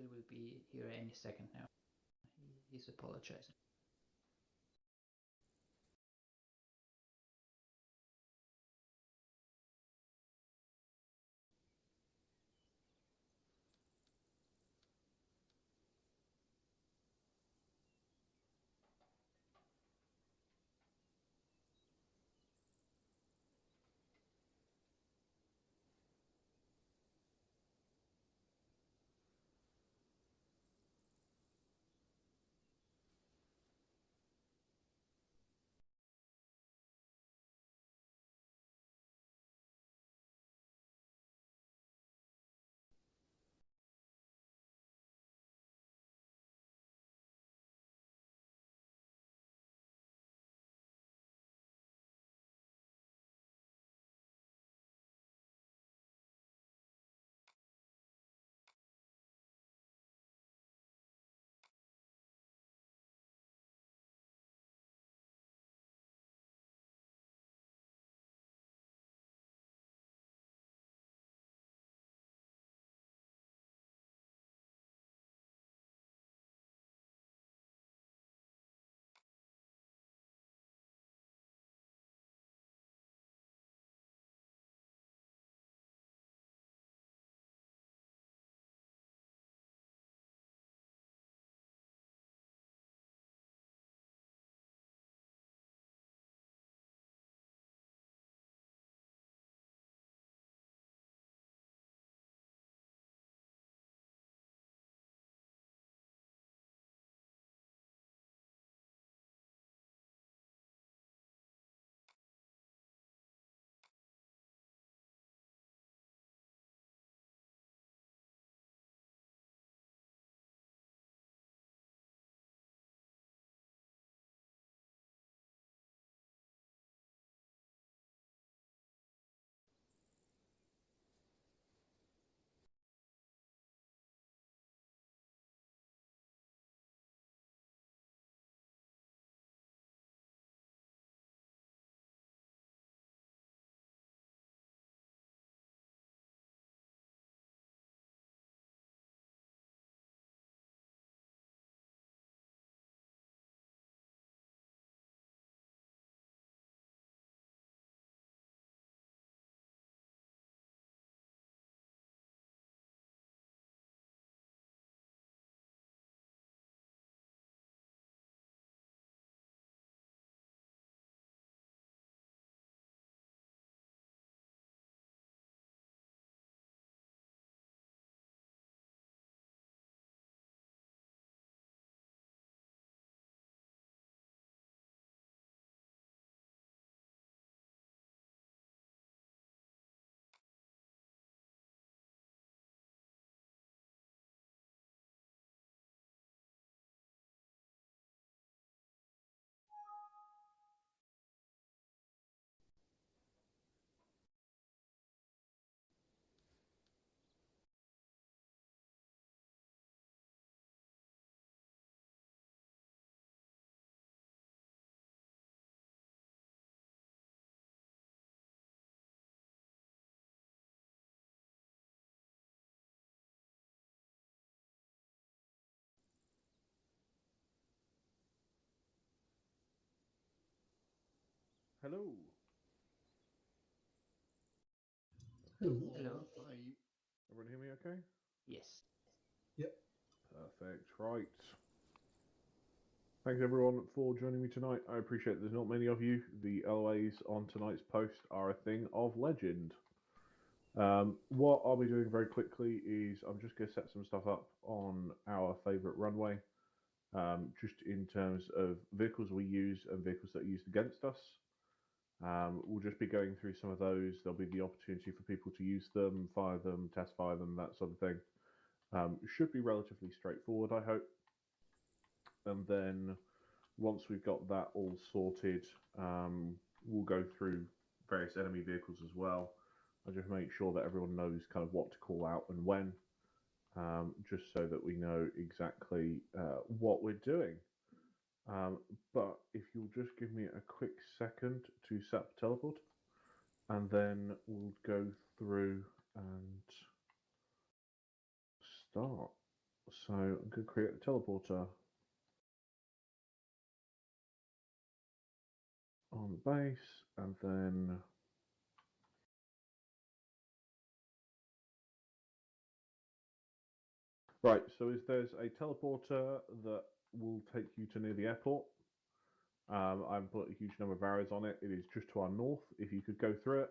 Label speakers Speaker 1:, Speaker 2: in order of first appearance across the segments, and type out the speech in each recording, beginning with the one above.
Speaker 1: Talon will be here any second now. He's apologizing.
Speaker 2: Hello.
Speaker 1: Hello.
Speaker 2: Everyone hear me okay?
Speaker 1: Yes.
Speaker 3: Yep.
Speaker 2: Perfect. Right. Thanks everyone for joining me tonight. I appreciate there's not many of you. The LOAs on tonight's post are a thing of legend. What I'll be doing very quickly is I'm just going to set some stuff up on our favourite runway, just in terms of vehicles we use and vehicles that are used against us. We'll just be going through some of those. There'll be the opportunity for people to use them, fire them, test fire them, that sort of thing. Should be relatively straightforward, I hope. And then once we've got that all sorted, we'll go through various enemy vehicles as well. I'll just make sure that everyone knows kind of what to call out and when, just so that we know exactly what we're doing. But if you'll just give me a quick second to set up teleport, and then we'll go through and start. So I'm going to create a teleporter on the base, and then right. So there's a teleporter that will take you to near the airport. I've put a huge number of arrows on it. It is just to our north. If you could go through it,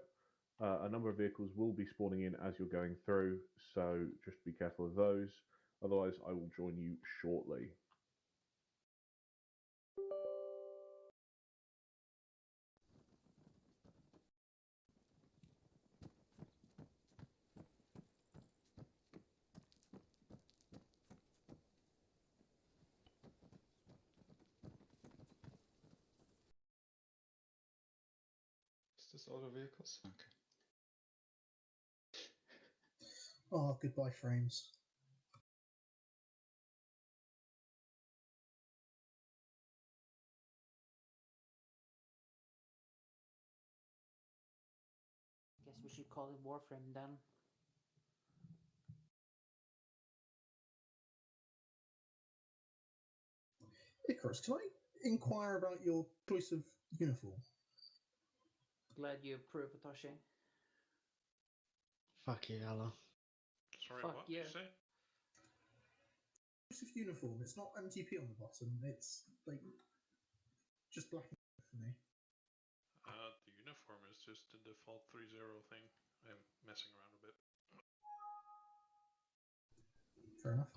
Speaker 2: a number of vehicles will be spawning in as you're going through, so just be careful of those. Otherwise, I will join you shortly.
Speaker 3: Is this all the vehicles? Okay.
Speaker 4: Oh, goodbye frames.
Speaker 1: Guess we should call it Warframe then.
Speaker 4: Icarus, can I inquire about your choice of uniform?
Speaker 1: Glad you approve, Otoshi.
Speaker 5: Fuck you, Ella.
Speaker 6: Sorry,
Speaker 1: Fuck
Speaker 6: what
Speaker 1: yeah.
Speaker 6: did you say?
Speaker 4: Choice of uniform. It's not MTP on the bottom. It's like just black and white for me.
Speaker 6: The uniform is just the default 3-0 thing. I'm messing around a bit.
Speaker 4: Fair enough.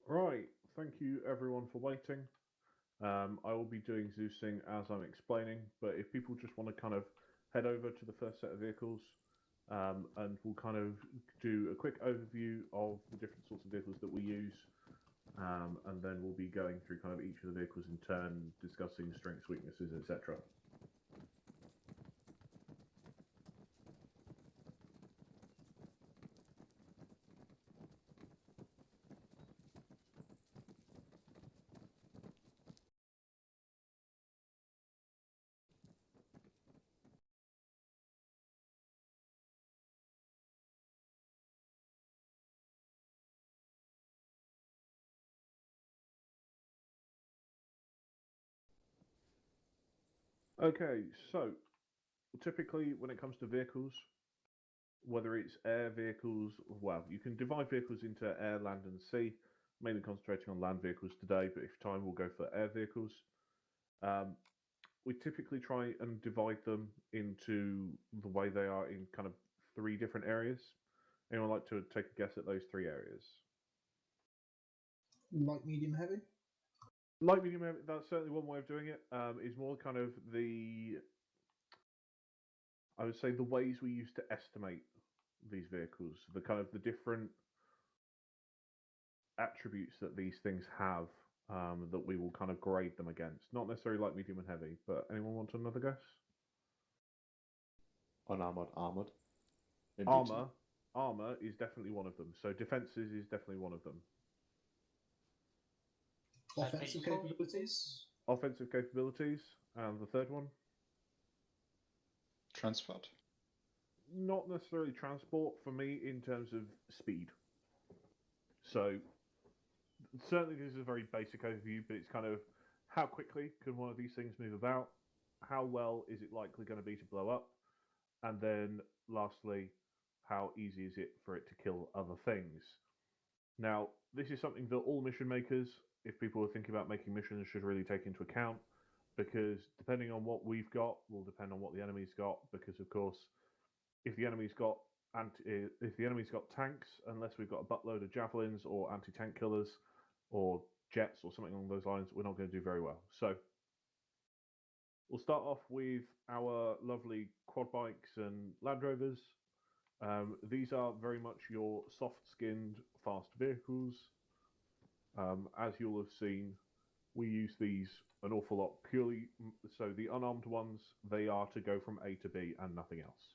Speaker 2: Right, thank you everyone for waiting. I will be doing Zeusing as I'm explaining, but if people just want to kind of head over to the first set of vehicles, and we'll kind of do a quick overview of the different sorts of vehicles that we use, and then we'll be going through kind of each of the vehicles in turn, discussing strengths, weaknesses, etc. Okay, so typically when it comes to vehicles, whether it's air vehicles, well, you can divide vehicles into air, land, and sea. Mainly concentrating on land vehicles today, but if time, we'll go for air vehicles. We typically try and divide them into the way they are in kind of 3 different areas. Anyone like to take a guess at those 3 areas?
Speaker 4: Light, medium, heavy?
Speaker 2: Light, medium, heavy, that's certainly one way of doing it. Is more kind of I would say the ways we used to estimate these vehicles, the kind of the different attributes that these things have, that we will kind of grade them against. Not necessarily light, medium, and heavy, but anyone want another guess?
Speaker 3: Unarmored, armored.
Speaker 2: Armor is definitely one of them. So defenses is definitely one of them.
Speaker 4: Offensive capabilities?
Speaker 2: Offensive capabilities, and the third one?
Speaker 3: Transport.
Speaker 2: Not necessarily transport for me in terms of speed. So certainly this is a very basic overview, but it's kind of how quickly can one of these things move about? How well is it likely going to be to blow up? And then lastly, how easy is it for it to kill other things? Now, this is something that all mission makers, if people are thinking about making missions, should really take into account, because depending on what we've got will depend on what the enemy's got, because of course, if the enemy's got tanks, unless we've got a buttload of javelins or anti-tank killers or jets or something along those lines, we're not going to do very well. So we'll start off with our lovely quad bikes and Land Rovers. These are very much your soft-skinned, fast vehicles. As you'll have seen, we use these an awful lot purely. So the unarmed ones, they are to go from A to B and nothing else.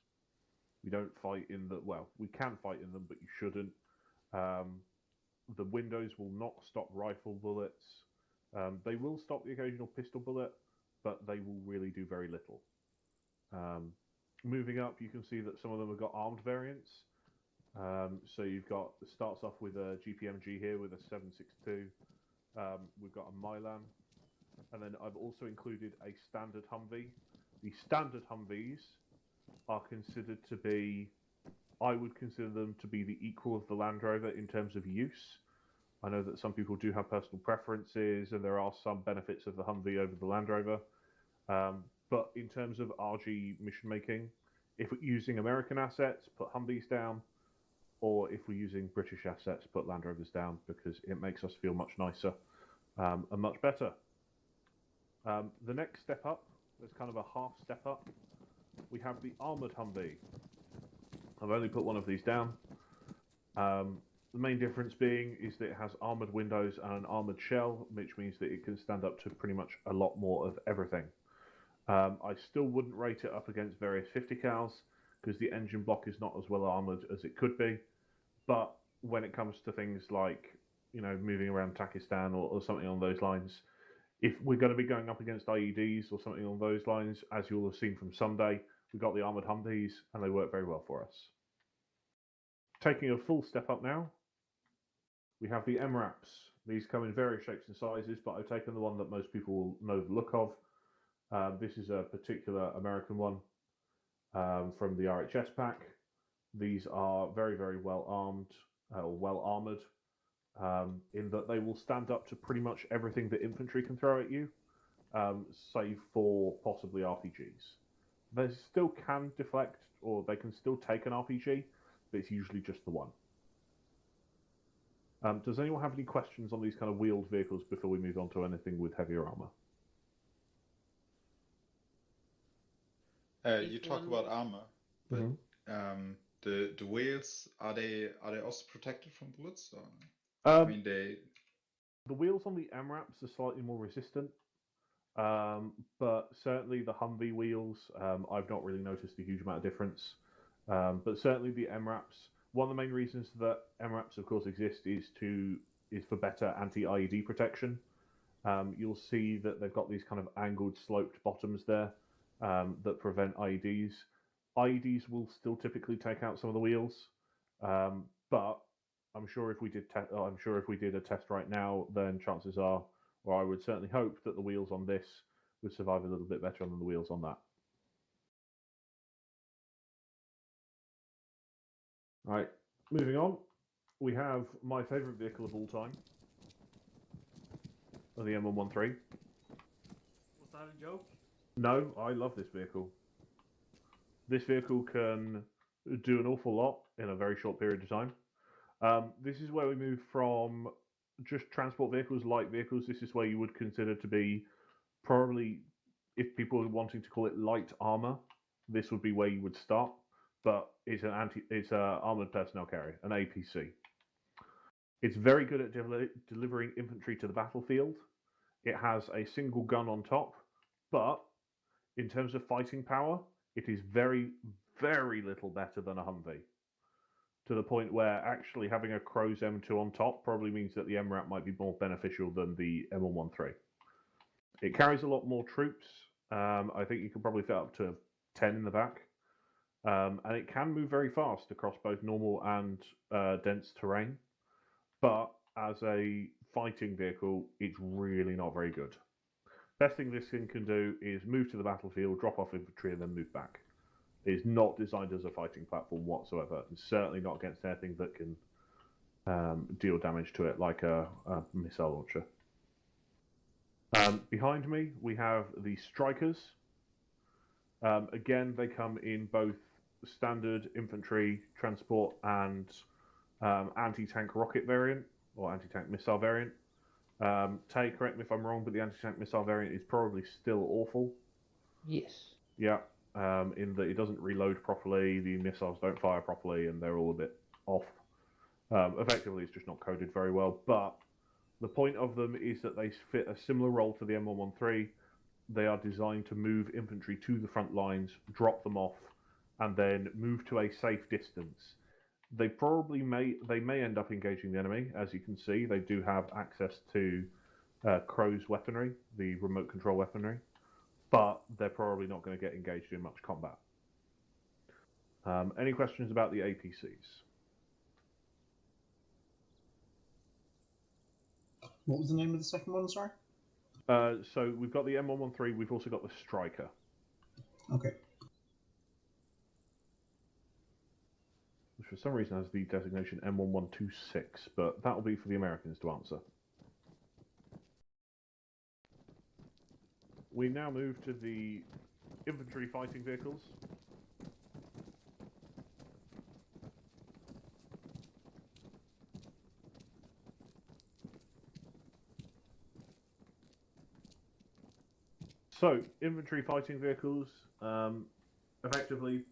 Speaker 2: We don't fight in the, well, we can fight in them, but you shouldn't. The windows will not stop rifle bullets. They will stop the occasional pistol bullet, but they will really do very little. Moving up, you can see that some of them have got armed variants. So you've got, it starts off with a GPMG here with a 7.62. We've got a Milan. And then I've also included a standard Humvee. The standard Humvees are considered to be, I would consider them to be the equal of the Land Rover in terms of use. I know that some people do have personal preferences, and there are some benefits of the Humvee over the Land Rover. But in terms of RG mission making, if we're using American assets, put Humvees down, or if we're using British assets, put Land Rovers down, because it makes us feel much nicer and much better. The next step up, there's kind of a half step up, we have the Armored Humvee. I've only put one of these down. The main difference being is that it has armoured windows and an armoured shell, which means that it can stand up to pretty much a lot more of everything. I still wouldn't rate it up against various 50 cals, because the engine block is not as well armoured as it could be. But when it comes to things like, you know, moving around Pakistan or something along those lines, if we're going to be going up against IEDs or something along those lines, as you'll have seen from Sunday, we've got the Armored Humvees, and they work very well for us. Taking a full step up now, we have the MRAPs. These come in various shapes and sizes, but I've taken the one that most people will know the look of. This is a particular American one from the RHS pack. These are very, very well armed, or well armoured, in that they will stand up to pretty much everything that infantry can throw at you, save for possibly RPGs. They still can deflect, or they can still take an RPG, but it's usually just the one. Does anyone have any questions on these kind of wheeled vehicles before we move on to anything with heavier armor?
Speaker 3: You talk about armor, but the wheels, are they also protected from bullets? Or? I mean,
Speaker 2: the wheels on the MRAPs are slightly more resistant, but certainly the Humvee wheels, I've not really noticed a huge amount of difference. But certainly the MRAPs, one of the main reasons that MRAPs, of course, exist is for better anti-IED protection. You'll see that they've got these kind of angled, sloped bottoms there that prevent IEDs. IEDs will still typically take out some of the wheels, but I'm sure if we did a test right now, then chances are, or I would certainly hope, that the wheels on this would survive a little bit better than the wheels on that. All right, moving on, we have my favourite vehicle of all time, the M113.
Speaker 1: Was that a joke?
Speaker 2: No, I love this vehicle. This vehicle can do an awful lot in a very short period of time. This is where we move from just transport vehicles, light vehicles. This is where you would consider to be probably, if people are wanting to call it light armor, this would be where you would start. But it's an armored personnel carrier, an APC. It's very good at delivering infantry to the battlefield. It has a single gun on top, but in terms of fighting power, it is very, very little better than a Humvee. To the point where actually having a Crow's M2 on top probably means that the MRAP might be more beneficial than the M113. It carries a lot more troops. I think you can probably fit up to 10 in the back. And it can move very fast across both normal and dense terrain. But as a fighting vehicle, it's really not very good. Best thing this thing can do is move to the battlefield, drop off infantry, and then move back. It is not designed as a fighting platform whatsoever, and certainly not against anything that can deal damage to it, like a missile launcher. Behind me, we have the Strikers. Again, they come in both standard infantry, transport, and anti-tank rocket variant, or anti-tank missile variant. Tay, correct me if I'm wrong, but the anti-tank missile variant is probably still awful.
Speaker 1: Yes.
Speaker 2: Yeah, in that it doesn't reload properly, the missiles don't fire properly, and they're all a bit off. Effectively, it's just not coded very well, but the point of them is that they fit a similar role to the M113. They are designed to move infantry to the front lines, drop them off, and then move to a safe distance. They may end up engaging the enemy. As you can see, they do have access to Crow's weaponry, the remote control weaponry, but they're probably not going to get engaged in much combat. Any questions about the APCs?
Speaker 4: What was the name of the second one, sorry?
Speaker 2: So we've got the M113, we've also got the Striker.
Speaker 4: Okay.
Speaker 2: Which for some reason has the designation M1126, but that will be for the Americans to answer. We now move to the infantry fighting vehicles. So, infantry fighting vehicles, effectively,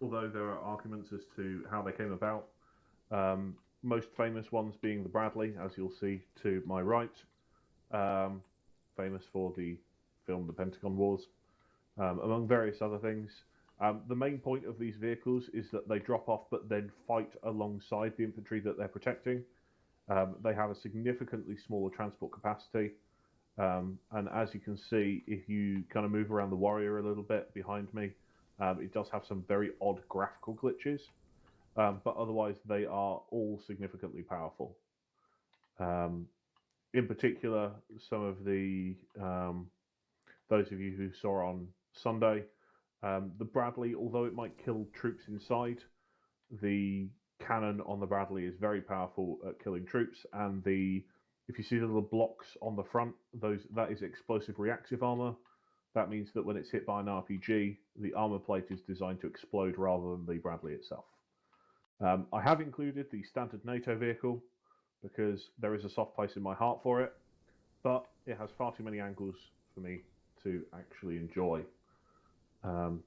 Speaker 2: although there are arguments as to how they came about, most famous ones being the Bradley, as you'll see to my right, famous for the film The Pentagon Wars, among various other things. The main point of these vehicles is that they drop off but then fight alongside the infantry that they're protecting. They have a significantly smaller transport capacity. And as you can see, if you kind of move around the Warrior a little bit behind me, it does have some very odd graphical glitches, but otherwise they are all significantly powerful. In particular, some of the those of you who saw on Sunday, the Bradley, although it might kill troops inside, the cannon on the Bradley is very powerful at killing troops, and if you see the little blocks on the front, that is explosive reactive armor. That means that when it's hit by an RPG, the armor plate is designed to explode rather than the Bradley itself. I have included the standard NATO vehicle because there is a soft place in my heart for it, but it has far too many angles for me to actually enjoy,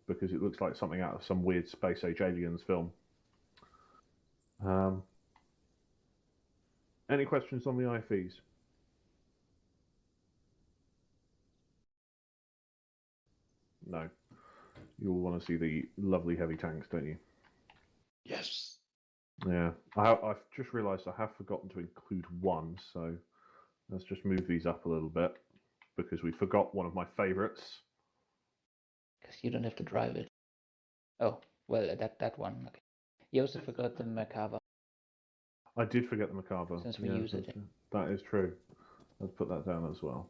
Speaker 2: because it looks like something out of some weird space age aliens film. Any questions on the IFEs? No. You'll want to see the lovely heavy tanks, don't you?
Speaker 3: Yes.
Speaker 2: Yeah. I've just realised I have forgotten to include one, so let's just move these up a little bit, because we forgot one of my favourites.
Speaker 1: Because you don't have to drive it. Oh, well, that one. Okay. You also forgot the Merkava.
Speaker 2: I did forget the Merkava.
Speaker 1: Since we use it.
Speaker 2: That is true. Let's put that down as well.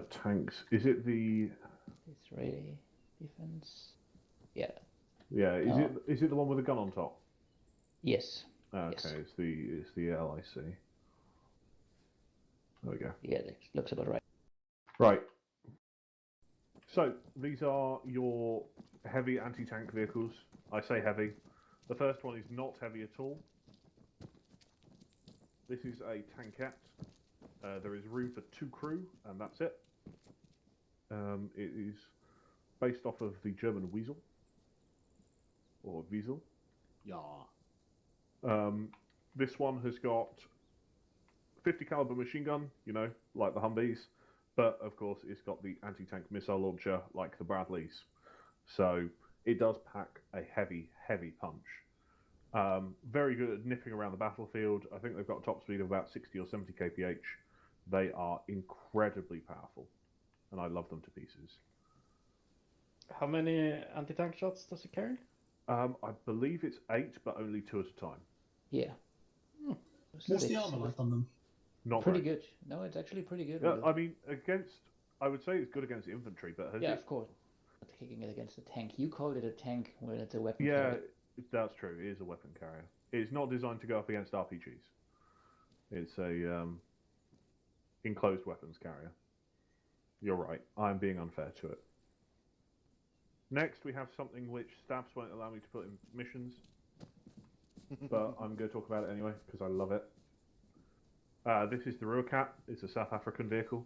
Speaker 2: Tanks. Is it the...
Speaker 1: Israeli defense? Yeah.
Speaker 2: Yeah, is it the one with the gun on top?
Speaker 1: Yes.
Speaker 2: Okay,
Speaker 1: Yes.
Speaker 2: it's the LIC. There we go.
Speaker 1: Yeah, that looks about right.
Speaker 2: Right. So, these are your heavy anti-tank vehicles. I say heavy. The first one is not heavy at all. This is a tankette. There is room for 2 crew, and that's it. It is based off of the German Weasel. Or Wiesel.
Speaker 3: Yeah.
Speaker 2: This one has got 50 caliber machine gun, like the Humvees. But, of course, it's got the anti-tank missile launcher like the Bradleys. So, it does pack a heavy, heavy punch. Very good at nipping around the battlefield. I think they've got a top speed of about 60 or 70 kph. They are incredibly powerful, and I love them to pieces.
Speaker 5: How many anti-tank shots does it carry?
Speaker 2: I believe it's 8, but only 2 at a time.
Speaker 1: Yeah.
Speaker 4: What's the armor like on them?
Speaker 2: Not
Speaker 1: Pretty
Speaker 2: great.
Speaker 1: good. No, it's actually pretty good.
Speaker 2: Yeah, I mean, I would say it's good against infantry, but
Speaker 1: yeah, of course. But kicking it against a tank. You called it a tank when it's a weapon.
Speaker 2: Yeah,
Speaker 1: carrier.
Speaker 2: that's true. It is a weapon carrier. It's not designed to go up against RPGs. It's a enclosed weapons carrier. You're right. I'm being unfair to it. Next, we have something which Stabs won't allow me to put in missions. but I'm going to talk about it anyway because I love it. This is the Ruacat. It's a South African vehicle.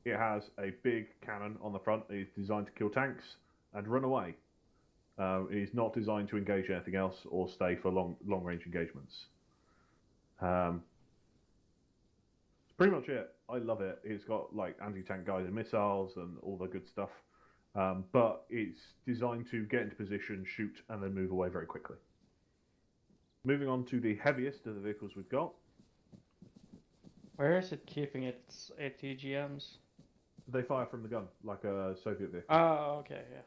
Speaker 2: It has a big cannon on the front. It is designed to kill tanks and run away. It is not designed to engage anything else or stay for long range engagements. That's pretty much it. I love it. It's got like anti-tank guided missiles and all the good stuff. But it's designed to get into position, shoot, and then move away very quickly. Moving on to the heaviest of the vehicles we've got.
Speaker 5: Where is it keeping its ATGMs?
Speaker 2: They fire from the gun, like a Soviet vehicle.
Speaker 5: Oh, okay, yeah.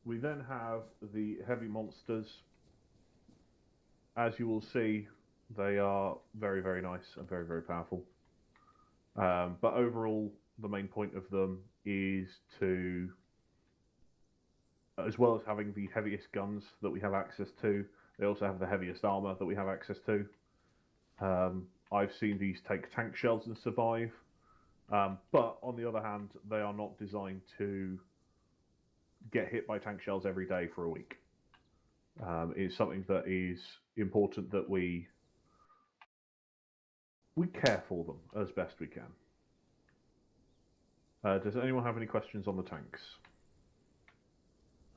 Speaker 2: We then have the heavy monsters. As you will see, they are very, very nice and very, very powerful. But overall, the main point of them is to, as well as having the heaviest guns that we have access to, they also have the heaviest armor that we have access to. I've seen these take tank shells and survive, but on the other hand, they are not designed to get hit by tank shells every day for a week. It's something that is important that we care for them as best we can. Does anyone have any questions on the tanks?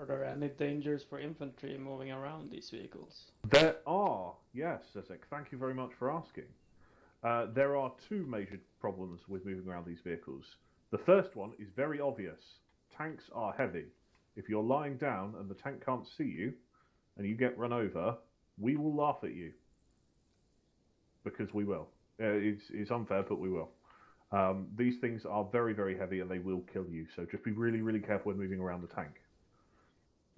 Speaker 5: Are there any dangers for infantry moving around these vehicles?
Speaker 2: There are, yes, Zizek. Thank you very much for asking. There are two major problems with moving around these vehicles. The first one is very obvious. Tanks are heavy. If you're lying down and the tank can't see you, and you get run over, we will laugh at you. Because we will. It's unfair, but we will. These things are very, very heavy and they will kill you, so just be really, really careful when moving around the tank.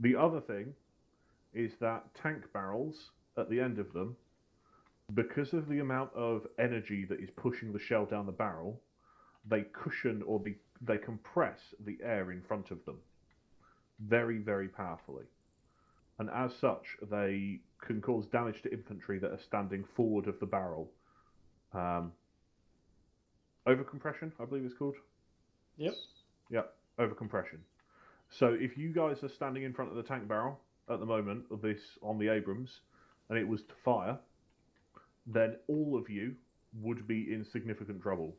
Speaker 2: The other thing is that tank barrels, at the end of them, because of the amount of energy that is pushing the shell down the barrel, they cushion or they compress the air in front of them very, very powerfully. And as such, they can cause damage to infantry that are standing forward of the barrel. Overcompression, I believe it's called.
Speaker 5: Yep.
Speaker 2: Yep, overcompression. So if you guys are standing in front of the tank barrel at the moment of this on the Abrams, and it was to fire, then all of you would be in significant trouble.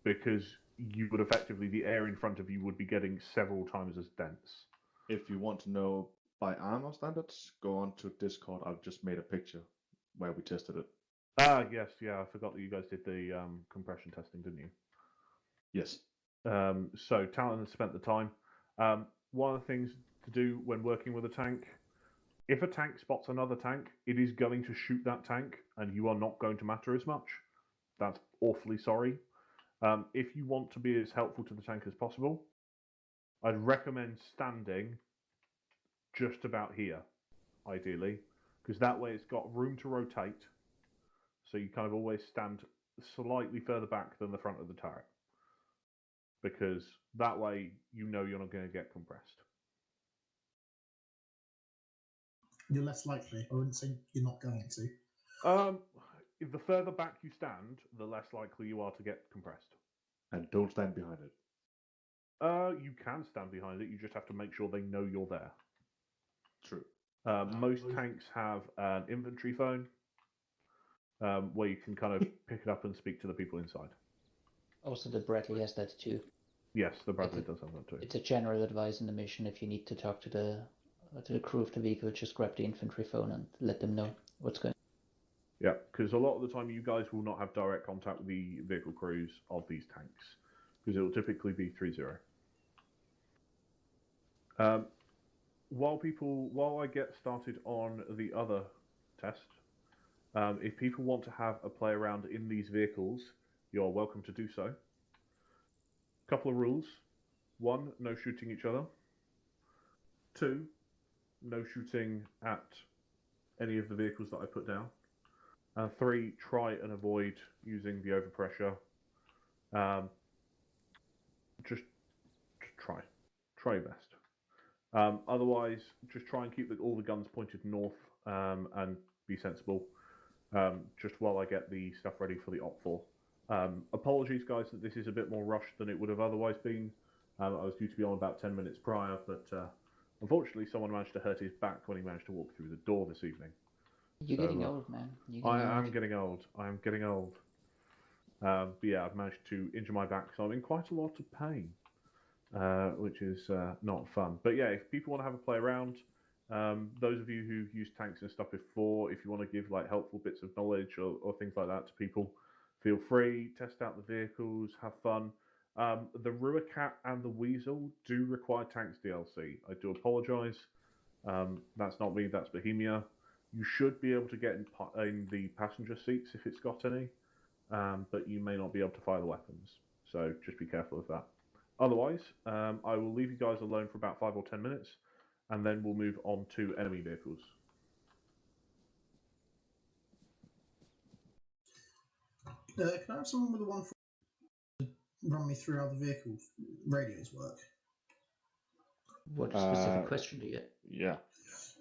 Speaker 2: Because you would effectively, the air in front of you would be getting several times as dense.
Speaker 7: If you want to know by armor standards, go on to Discord. I've just made a picture where we tested it.
Speaker 2: Ah, yes, yeah, I forgot that you guys did the compression testing, didn't you?
Speaker 7: Yes.
Speaker 2: So Talon has spent the time. One of the things to do when working with a tank, if a tank spots another tank, it is going to shoot that tank, and you are not going to matter as much. That's awfully sorry. If you want to be as helpful to the tank as possible, I'd recommend standing just about here, ideally, because that way it's got room to rotate, so you kind of always stand slightly further back than the front of the turret, because that way you know you're not going to get compressed.
Speaker 4: You're less likely. I wouldn't say you're not going to.
Speaker 2: If the further back you stand, the less likely you are to get compressed.
Speaker 7: And don't stand behind it.
Speaker 2: You can stand behind it, you just have to make sure they know you're there.
Speaker 7: True.
Speaker 2: Most tanks have an infantry phone, where you can kind of pick it up and speak to the people inside.
Speaker 1: Also, the Bradley has that too.
Speaker 2: Yes, the Bradley does have that too.
Speaker 1: It's a general advice in the mission. If you need to talk to the crew of the vehicle, just grab the infantry phone and let them know what's going on.
Speaker 2: Yeah, because a lot of the time you guys will not have direct contact with the vehicle crews of these tanks, because it will typically be 3-0. While I get started on the other test, if people want to have a play around in these vehicles, you're welcome to do so. Couple of rules. 1, no shooting each other. 2, no shooting at any of the vehicles that I put down. And 3, try and avoid using the overpressure. Just try your best. Otherwise, just try and keep all the guns pointed north, and be sensible. Just while I get the stuff ready for the Op 4. Apologies, guys, that this is a bit more rushed than it would have otherwise been. I was due to be on about 10 minutes prior, but unfortunately, someone managed to hurt his back when he managed to walk through the door this evening.
Speaker 1: You're getting old, man.
Speaker 2: I am getting old. I am getting old. But yeah, I've managed to injure my back, so I'm in quite a lot of pain, which is not fun. But yeah, if people want to have a play around, those of you who've used tanks and stuff before, if you want to give like helpful bits of knowledge or things like that to people, feel free. Test out the vehicles, have fun. The Ruacat and the Weasel do require tanks DLC. I do apologise. That's not me. That's Bohemia. You should be able to get in the passenger seats if it's got any, but you may not be able to fire the weapons. So just be careful of that. Otherwise, I will leave you guys alone for about 5 or 10 minutes, and then we'll move on to enemy vehicles.
Speaker 4: Can I have someone with a 1 to run me through how the vehicle radios work?
Speaker 1: What specific question do you get?
Speaker 7: Yeah.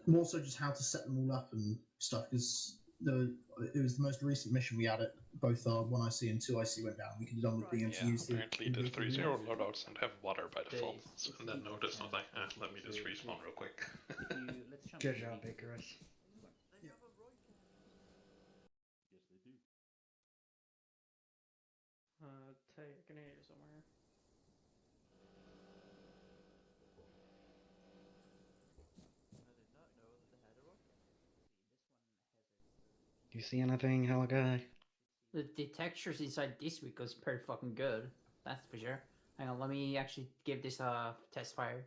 Speaker 4: And also just how to set them all up and stuff, because it was the most recent mission we had at both our 1IC and 2IC went down. We could have done with being able to
Speaker 6: Yeah,
Speaker 4: use
Speaker 6: apparently the
Speaker 4: vehicle
Speaker 6: 3-0
Speaker 4: units.
Speaker 6: loadouts don't have water by default, and then notice not like, let me just respawn real quick.
Speaker 5: Good job, Icarus. I can hear you somewhere. Do you see anything, Hello Guy?
Speaker 8: The textures inside this week was pretty fucking good. That's for sure. Hang on, let me actually give this a test fire.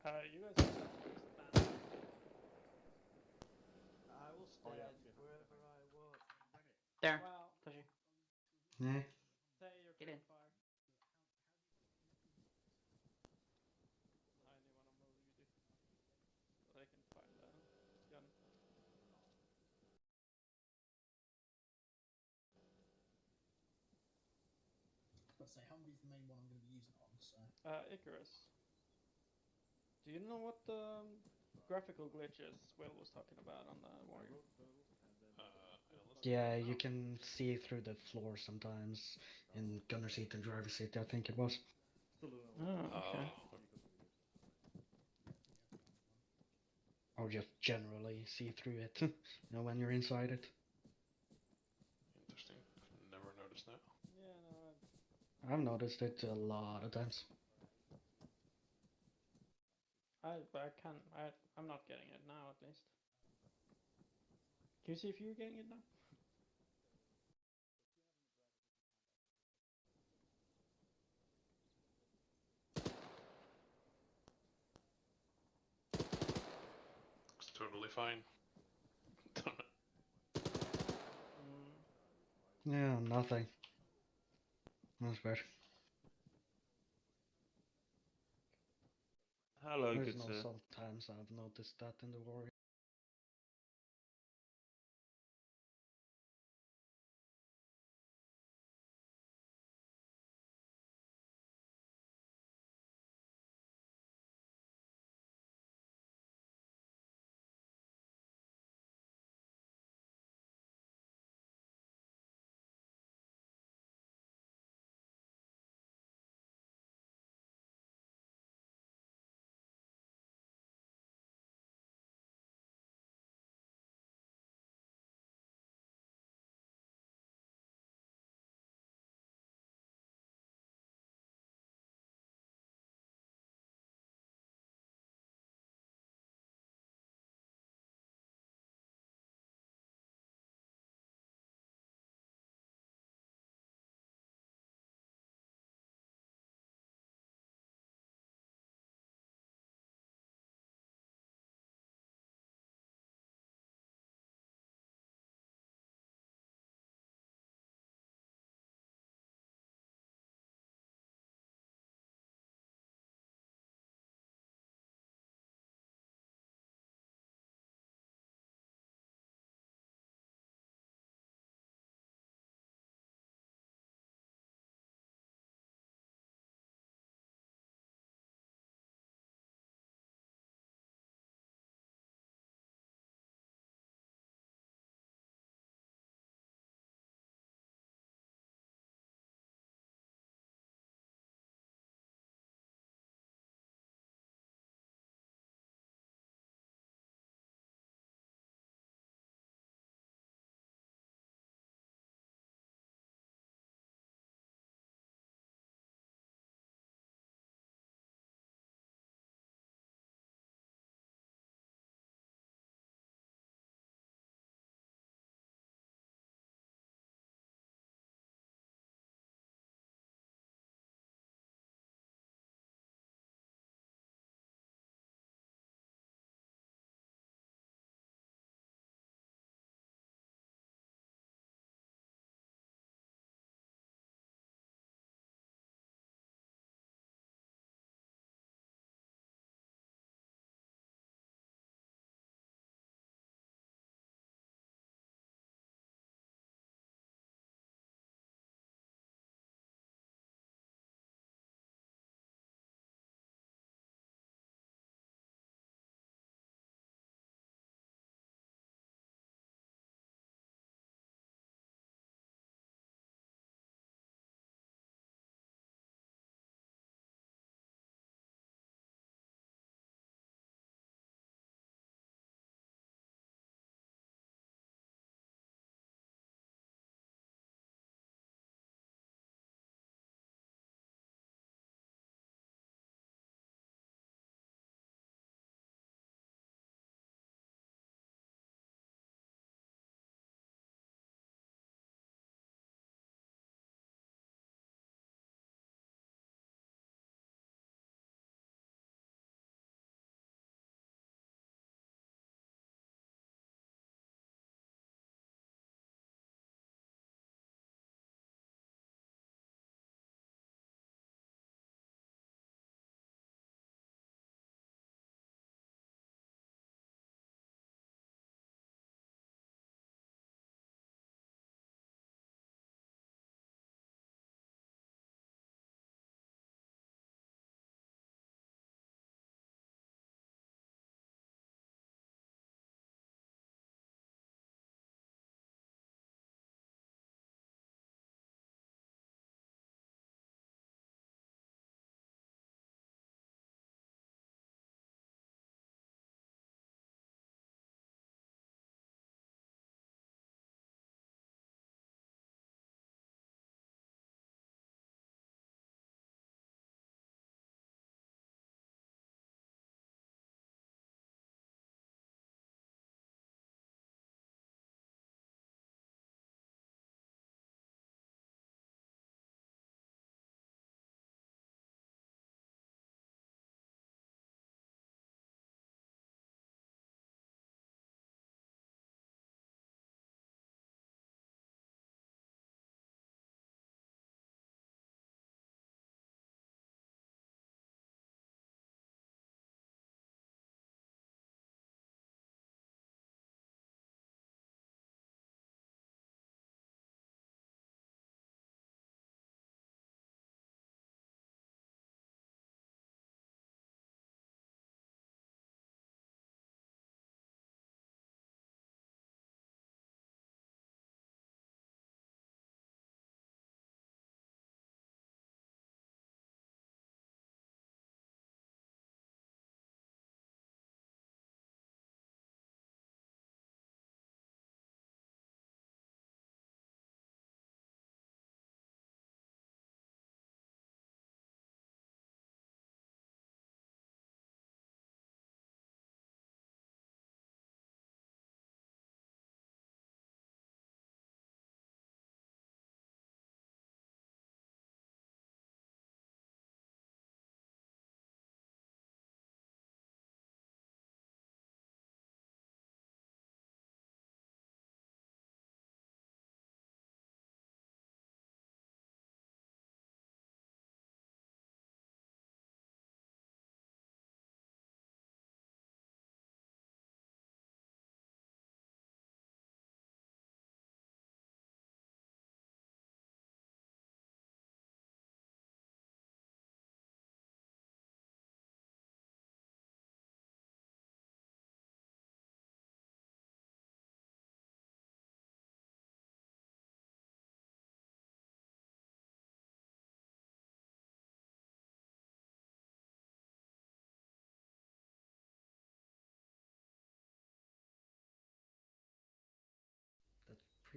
Speaker 5: You guys. I will stand wherever I want.
Speaker 8: There.
Speaker 5: Well,
Speaker 8: Touch you.
Speaker 5: yeah. Say you're
Speaker 8: Get in.
Speaker 5: fire. I only want to move you, so they can find the gun.
Speaker 4: Let's say Humvee's the main one I'm going to be using it on. So
Speaker 5: Icarus. Do you know what the graphical glitches Will was talking about on the warrior? Yeah, you can see through the floor sometimes in gunner seat and driver seat, I think it was. Oh, okay. Or just generally see through it, you know, when you're inside it.
Speaker 6: Interesting. Never noticed that.
Speaker 5: Yeah, no, I've noticed it a lot of times. I'm not getting it now, at least. Can you see if you're getting it now?
Speaker 6: Looks totally fine.
Speaker 5: Yeah, nothing. That's weird.
Speaker 9: Hello,
Speaker 5: There's
Speaker 9: good
Speaker 5: no
Speaker 9: sir.
Speaker 5: sometimes I've noticed that in the warrior.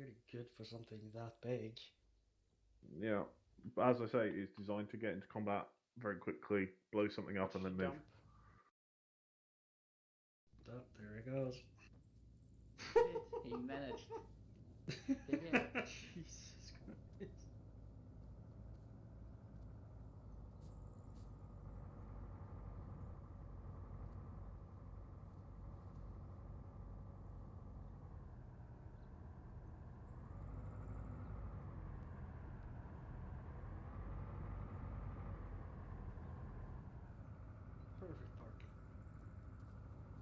Speaker 9: pretty good for something that big.
Speaker 2: Yeah, but as I say, it's designed to get into combat very quickly, blow something up, and then move.
Speaker 9: Jump. Oh, there it goes.
Speaker 1: He managed. Dig in.
Speaker 5: Jesus Christ.
Speaker 9: Perfect parking.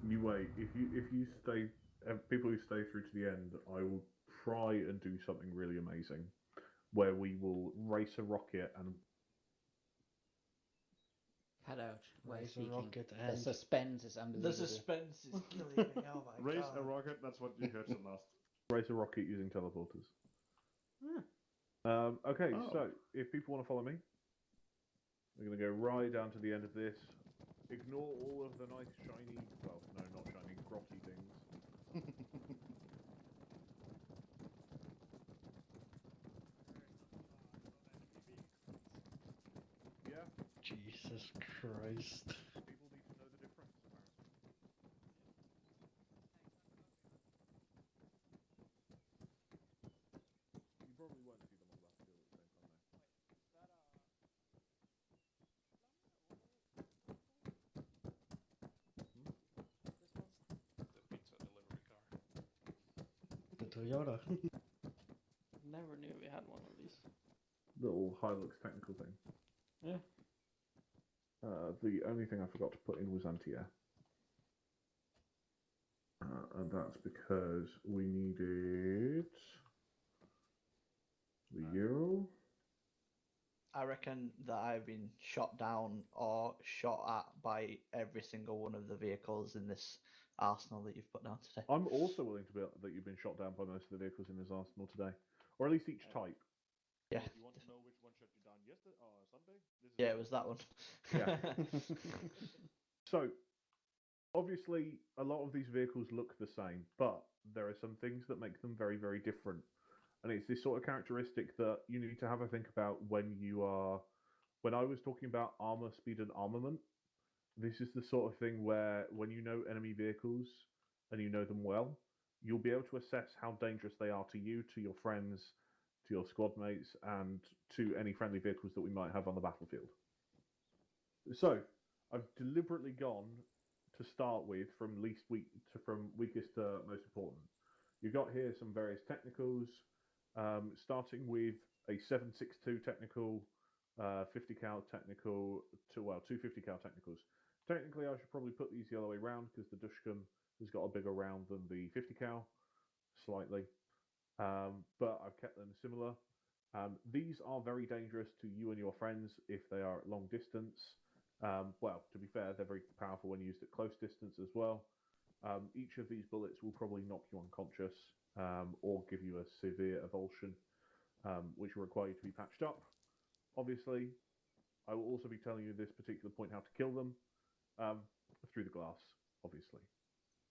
Speaker 2: You wait. If you stay, people who stay through to the end, I will try and do something really amazing, where we will race a rocket and
Speaker 1: Cut out while
Speaker 9: Raise a
Speaker 1: speaking.
Speaker 9: rocket
Speaker 1: The
Speaker 9: and
Speaker 1: suspense is
Speaker 5: The
Speaker 1: unbelievable.
Speaker 5: suspense is killing me. Oh my
Speaker 7: Raise
Speaker 5: god.
Speaker 7: a rocket, that's what you heard the last.
Speaker 2: race a rocket using teleporters.
Speaker 5: Hmm.
Speaker 2: Okay,
Speaker 7: Oh.
Speaker 2: so if people want to follow me, we're going to go right down to the end of this. Ignore all of the nice shiny, well, no, not shiny, grotty things. Yeah,
Speaker 9: Jesus Christ.
Speaker 2: people need to know the difference, apparently. You probably won't see them on the battlefield at the same time, though.
Speaker 6: The pizza delivery car.
Speaker 9: The Toyota.
Speaker 5: Never knew we had one of these.
Speaker 2: Little Hilux technical thing.
Speaker 5: Yeah.
Speaker 2: The only thing I forgot to put in was anti-air. And that's because we needed the Euro.
Speaker 10: I reckon that I've been shot down or shot at by every single one of the vehicles in this arsenal that you've put down today.
Speaker 2: I'm also willing to bet that you've been shot down by most of the vehicles in this arsenal today, or at least each type.
Speaker 10: Yeah.
Speaker 7: You want to know which one shut you down yesterday or Sunday? This is
Speaker 10: Yeah, it was that one.
Speaker 2: Yeah. So, obviously, a lot of these vehicles look the same, but there are some things that make them very, very different. And it's this sort of characteristic that you need to have a think about when you are. When I was talking about armor, speed, and armament, this is the sort of thing where when you know enemy vehicles and you know them well, you'll be able to assess how dangerous they are to you, to your friends, to your squad mates, and to any friendly vehicles that we might have on the battlefield. So, I've deliberately gone to start with from weakest to most important. You've got here some various technicals, starting with a 7.62 technical, 50 cal technical, two 50 cal technicals. Technically, I should probably put these the other way around because the Dushkan has got a bigger round than the 50 cal, slightly. But I've kept them similar. These are very dangerous to you and your friends if they are at long distance. Well, to be fair, they're very powerful when used at close distance as well. Each of these bullets will probably knock you unconscious or give you a severe avulsion, which will require you to be patched up. Obviously, I will also be telling you at this particular point how to kill them through the glass, obviously.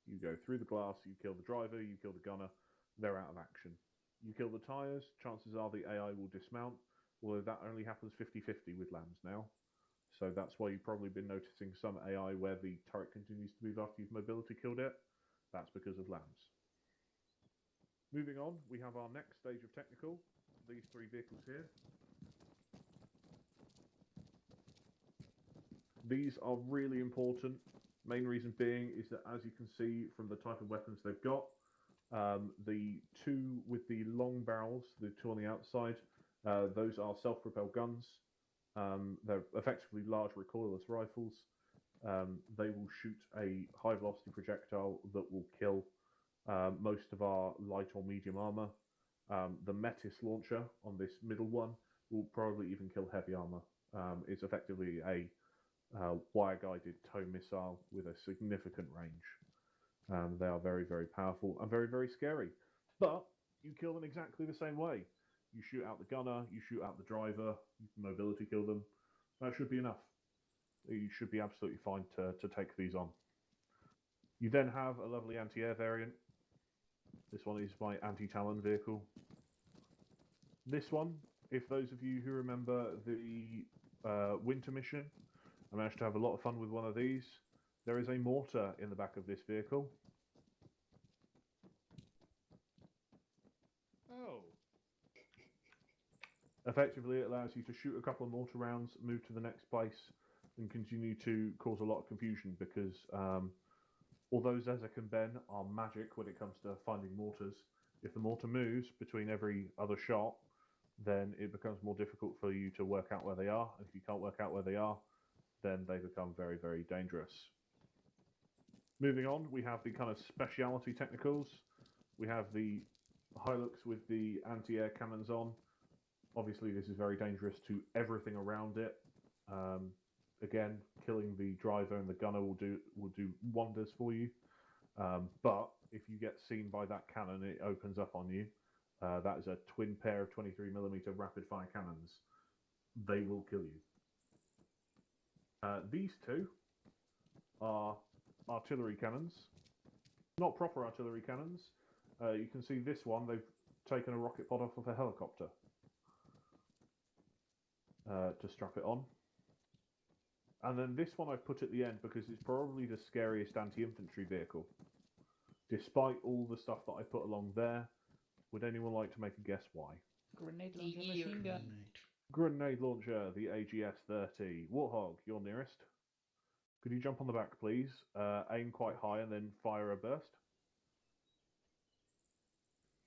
Speaker 2: You go through the glass, you kill the driver, you kill the gunner, they're out of action. You kill the tyres, chances are the AI will dismount, although that only happens 50-50 with lambs now. So that's why you've probably been noticing some AI where the turret continues to move after you've mobility killed it. That's because of lambs. Moving on, we have our next stage of technical, these three vehicles here. These are really important. Main reason being is that, as you can see from the type of weapons they've got, the two with the long barrels, the two on the outside, those are self-propelled guns. They're effectively large recoilless rifles. They will shoot a high-velocity projectile that will kill most of our light or medium armor. The Metis launcher on this middle one will probably even kill heavy armor. It's effectively a wire-guided tow missile with a significant range. They are very, very powerful and very, very scary. But you kill them exactly the same way. You shoot out the gunner, you shoot out the driver, you can mobility kill them. That should be enough. You should be absolutely fine to take these on. You then have a lovely anti-air variant. This one is my anti-Talon vehicle. This one, if those of you who remember the winter mission, I managed to have a lot of fun with one of these. There is a mortar in the back of this vehicle.
Speaker 6: Oh.
Speaker 2: Effectively, it allows you to shoot a couple of mortar rounds, move to the next place, and continue to cause a lot of confusion because although Zezek and Ben are magic when it comes to finding mortars, if the mortar moves between every other shot, then it becomes more difficult for you to work out where they are. And if you can't work out where they are, then they become very, very dangerous. Moving on, we have the kind of speciality technicals. We have the Hilux with the anti-air cannons on. Obviously, this is very dangerous to everything around it. Again, killing the driver and the gunner will do wonders for you. But if you get seen by that cannon, it opens up on you. That is a twin pair of 23mm rapid-fire cannons. They will kill you. These two are artillery cannons. Not proper artillery cannons. You can see this one, they've taken a rocket pod off of a helicopter to strap it on. And then this one I've put at the end because it's probably the scariest anti-infantry vehicle. Despite all the stuff that I put along there, would anyone like to make a guess why?
Speaker 1: Grenade launcher machine gun.
Speaker 2: Grenade launcher, the AGS-30. Warthog, you're nearest. Could you jump on the back, please? Aim quite high and then fire a burst.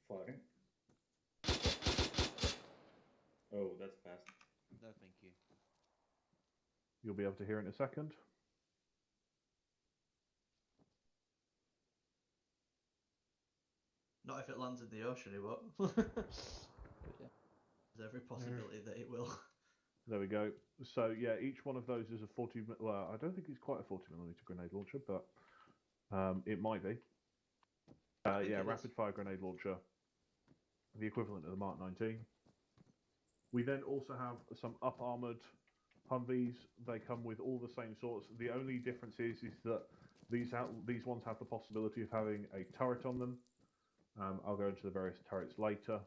Speaker 11: Firing. Oh, that's fast.
Speaker 12: No, thank you.
Speaker 2: You'll be able to hear it in a second.
Speaker 10: Not if it lands in the ocean, it won't. There's every possibility that it will.
Speaker 2: There we go. So yeah, each one of those is a 40. Well, I don't think it's quite a 40mm grenade launcher, but it might be. Yeah, rapid fire grenade launcher, the equivalent of the Mark 19. We then also have some up armored Humvees. They come with all the same sorts. The only difference is that these ones have the possibility of having a turret on them. I'll go into the various turrets later.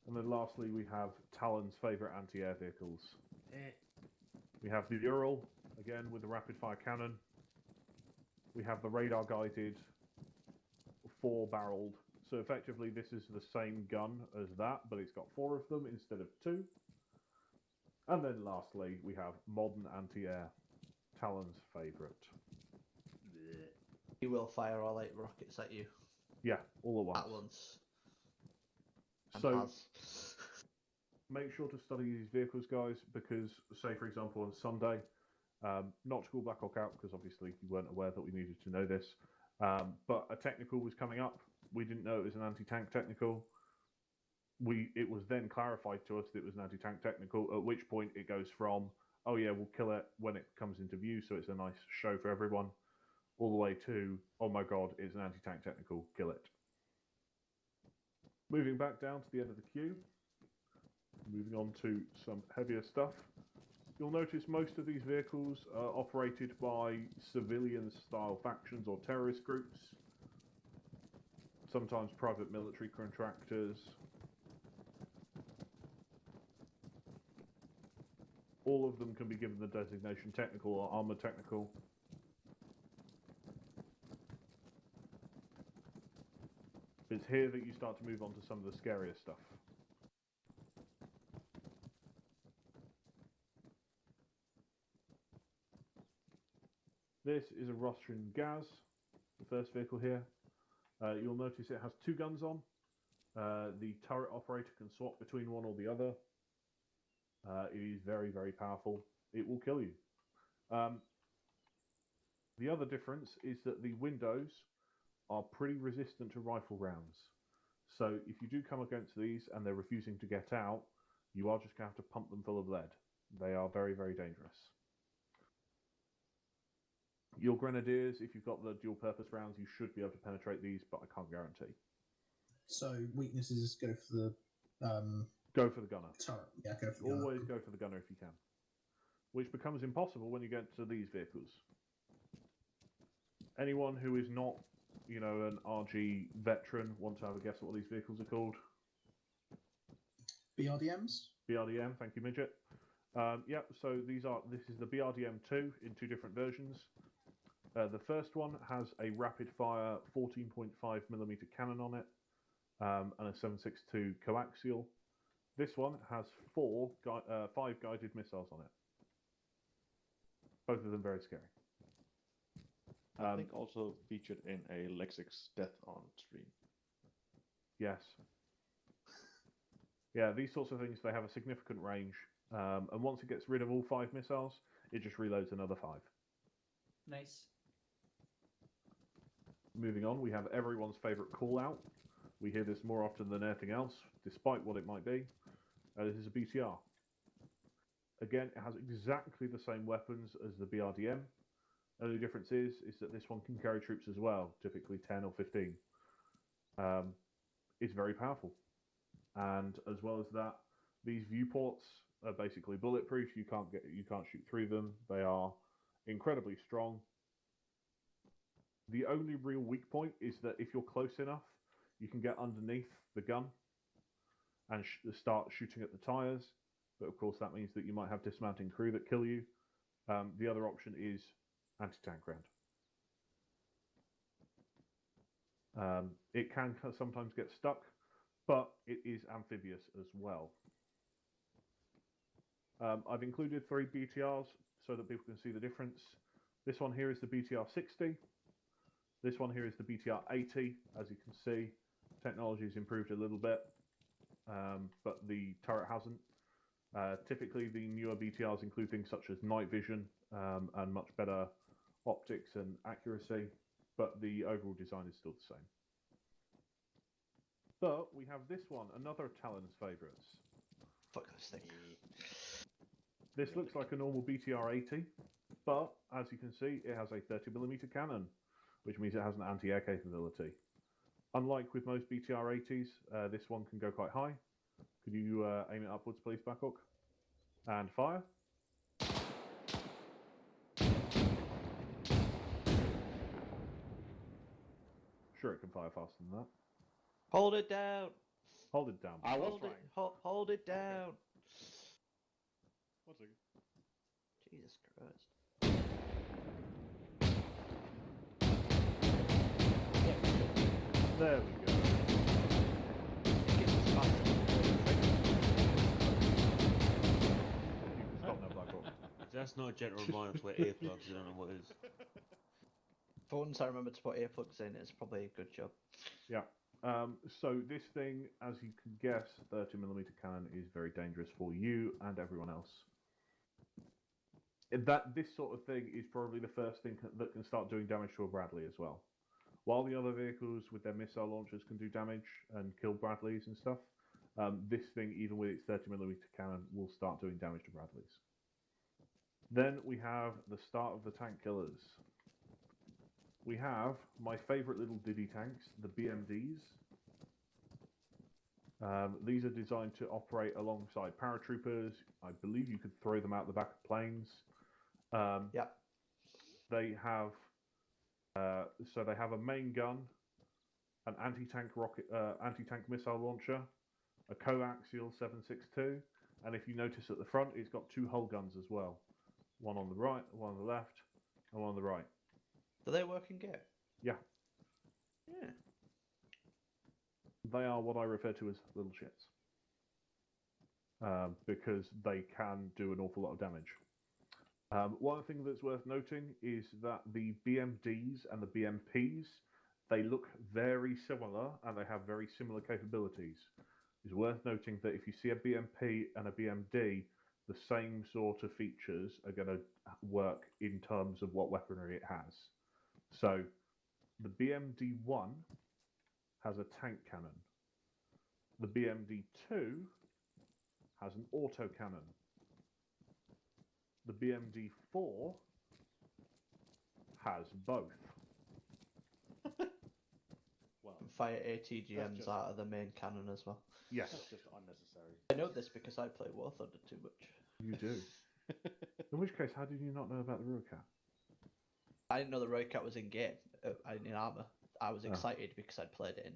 Speaker 2: And then lastly, we have Talon's favourite anti-air vehicles. We have the Ural, again with the rapid-fire cannon. We have the radar-guided, 4-barreled. So effectively, this is the same gun as that, but it's got 4 of them instead of 2. And then lastly, we have modern anti-air, Talon's favourite.
Speaker 10: He will fire all 8 rockets at you.
Speaker 2: Yeah, all at once.
Speaker 10: At once.
Speaker 2: So, make sure to study these vehicles, guys, because, say, for example, on Sunday, not to call Black Hawk out, because obviously you weren't aware that we needed to know this, but a technical was coming up. We didn't know it was an anti-tank technical. It was then clarified to us that it was an anti-tank technical, at which point it goes from, oh yeah, we'll kill it when it comes into view, so it's a nice show for everyone, all the way to, oh my god, it's an anti-tank technical, kill it. Moving back down to the end of the queue, moving on to some heavier stuff. You'll notice most of these vehicles are operated by civilian-style factions or terrorist groups, sometimes private military contractors. All of them can be given the designation technical or armored technical. It's here that you start to move on to some of the scarier stuff. This is a Rostrum Gas, the first vehicle here. You'll notice it has 2 guns on. The turret operator can swap between one or the other. It is very, very powerful. It will kill you. The other difference is that the windows are pretty resistant to rifle rounds. So if you do come against these and they're refusing to get out, you are just going to have to pump them full of lead. They are very, very dangerous. Your grenadiers, if you've got the dual purpose rounds, you should be able to penetrate these, but I can't guarantee.
Speaker 4: So weaknesses, go for the
Speaker 2: go for the gunner.
Speaker 4: Turret. Yeah, go for the gunner.
Speaker 2: Always go for the gunner if you can. Which becomes impossible when you get to these vehicles. Anyone who is not you know, an RG veteran want to have a guess at what these vehicles are called?
Speaker 4: BRDMs?
Speaker 2: BRDM, thank you, Midget. Yep, so this is the BRDM2 in 2 different versions. The first one has a rapid-fire 14.5mm cannon on it, and a 7.62 coaxial. This one has 5 guided missiles on it. Both of them very scary.
Speaker 7: I think also featured in a Lexix Death on stream.
Speaker 2: Yes. Yeah, these sorts of things, they have a significant range. And once it gets rid of all 5 missiles, it just reloads another 5.
Speaker 8: Nice.
Speaker 2: Moving on, we have everyone's favourite call-out. We hear this more often than anything else, despite what it might be. This is a BTR. Again, it has exactly the same weapons as the BRDM. The only difference is that this one can carry troops as well, typically 10 or 15. It's very powerful. And as well as that, these viewports are basically bulletproof. You can't shoot through them. They are incredibly strong. The only real weak point is that if you're close enough, you can get underneath the gun and start shooting at the tires. But of course, that means that you might have dismounting crew that kill you. The other option is anti-tank round. It can sometimes get stuck, but it is amphibious as well. I've included 3 BTRs so that people can see the difference. This one here is the BTR 60. This one here is the BTR 80. As you can see, technology has improved a little bit, but the turret hasn't. Typically, the newer BTRs include things such as night vision and much better optics and accuracy, but the overall design is still the same. But we have this one, another Talon's favourites.
Speaker 10: Fuck this thing.
Speaker 2: This looks like a normal BTR 80, but as you can see, it has a 30mm cannon, which means it has an anti-air capability. Unlike with most BTR 80s, this one can go quite high. Could you aim it upwards, please, Backhook? And fire. Sure, it can fire faster than that.
Speaker 10: Hold it down.
Speaker 2: Hold it down.
Speaker 10: Hold it down.
Speaker 7: One second.
Speaker 10: Jesus Christ.
Speaker 2: There we go. Stop now, Blackhawk.
Speaker 11: If that's not a gentle reminder to wear earplugs, I don't know what is.
Speaker 10: For once I remember to put earplugs in, it's probably a good job.
Speaker 2: Yeah. So this thing, as you can guess, 30mm cannon is very dangerous for you and everyone else. This sort of thing is probably the first thing that can start doing damage to a Bradley as well. While the other vehicles with their missile launchers can do damage and kill Bradleys and stuff, this thing, even with its 30mm cannon, will start doing damage to Bradleys. Then we have the start of the tank killers. We have my favourite little diddy tanks, the BMDs. These are designed to operate alongside paratroopers. I believe you could throw them out the back of planes.
Speaker 10: Yeah.
Speaker 2: They have they have a main gun, an anti-tank missile launcher, a coaxial 7.62, and if you notice at the front, it's got 2 hull guns as well. One on the right, one on the left, and one on the right.
Speaker 10: Do they work in gear?
Speaker 2: Yeah.
Speaker 10: Yeah.
Speaker 2: They are what I refer to as little shits. Because they can do an awful lot of damage. One thing that's worth noting is that the BMDs and the BMPs, they look very similar and they have very similar capabilities. It's worth noting that if you see a BMP and a BMD, the same sort of features are going to work in terms of what weaponry it has. So, the BMD-1 has a tank cannon. The BMD-2 has an autocannon. The BMD-4 has both.
Speaker 7: Well,
Speaker 10: fire ATGMs out of the main cannon as well.
Speaker 2: Yes.
Speaker 7: That's just unnecessary.
Speaker 10: I know this because I play War Thunder too much.
Speaker 2: You do. In which case, how did you not know about the Ruhrkat?
Speaker 10: I didn't know the Roycat was in game, in armor. I was excited because I'd played it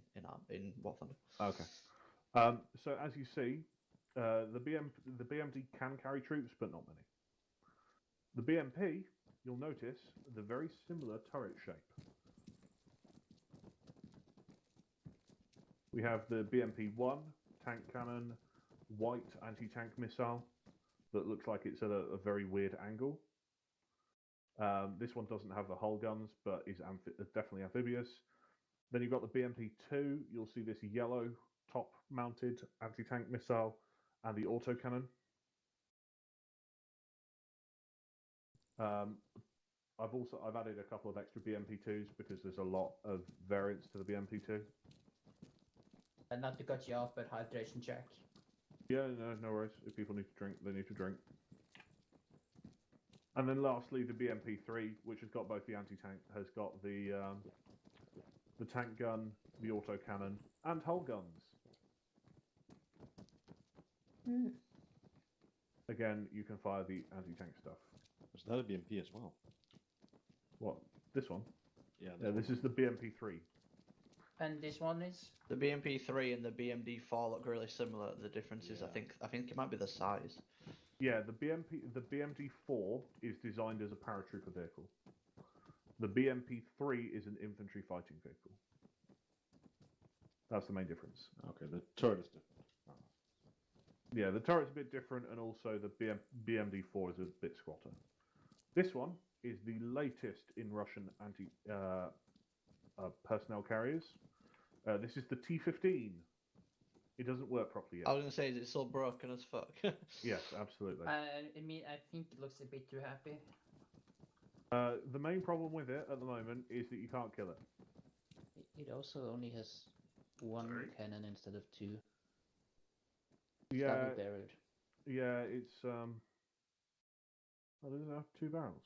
Speaker 10: in War Thunder.
Speaker 2: Okay. So as you see, the BMD can carry troops, but not many. The BMP, you'll notice the very similar turret shape. We have the BMP-1 tank cannon, white anti-tank missile that looks like it's at a very weird angle. This one doesn't have the hull guns, but is definitely amphibious. Then you've got the BMP-2. You'll see this yellow top-mounted anti-tank missile and the autocannon. I've added a couple of extra BMP-2s because there's a lot of variants to the BMP-2.
Speaker 8: And not to cut you off, but hydration check.
Speaker 2: Yeah, no worries. If people need to drink, they need to drink. And then lastly, the BMP-3, which has got both the anti-tank, has got the tank gun, the autocannon, and hull guns. Again, you can fire the anti-tank stuff.
Speaker 7: Is that a BMP as well?
Speaker 2: What? This one?
Speaker 7: Yeah.
Speaker 2: This is the BMP-3.
Speaker 8: And this one is?
Speaker 10: The BMP-3 and the BMD-4 look really similar. The difference is, I think it might be the size.
Speaker 2: Yeah, the BMD-4 is designed as a paratrooper vehicle. The BMP-3 is an infantry fighting vehicle. That's the main difference.
Speaker 7: Okay, the turret is different.
Speaker 2: Yeah, the turret's a bit different, and also the BMD-4 is a bit squatter. This one is the latest in Russian personnel carriers. This is the T-15. It doesn't work properly yet.
Speaker 10: I was going to say, is it still broken as fuck?
Speaker 2: Yes, absolutely.
Speaker 8: I think it looks a bit too happy.
Speaker 2: The main problem with it at the moment is that you can't kill it.
Speaker 1: It also only has one cannon instead of two.
Speaker 2: Yeah,
Speaker 1: Double barreled.
Speaker 2: Yeah, it's well, does it have two barrels?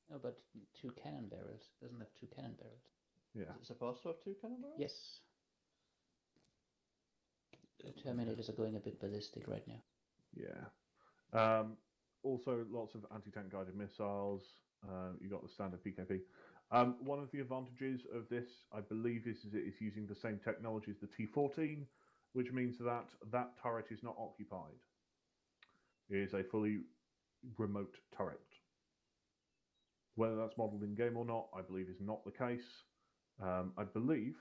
Speaker 1: No, but two cannon barrels. It doesn't have two cannon barrels.
Speaker 2: Yeah.
Speaker 10: Is it supposed to have two cannon barrels?
Speaker 1: Yes. The Terminators are going a bit ballistic right now.
Speaker 2: Yeah. Also, lots of anti-tank guided missiles. You got the standard PKP. One of the advantages of this, I believe, is it is using the same technology as the T-14, which means that that turret is not occupied. It is a fully remote turret. Whether that's modelled in game or not, I believe is not the case. I believe.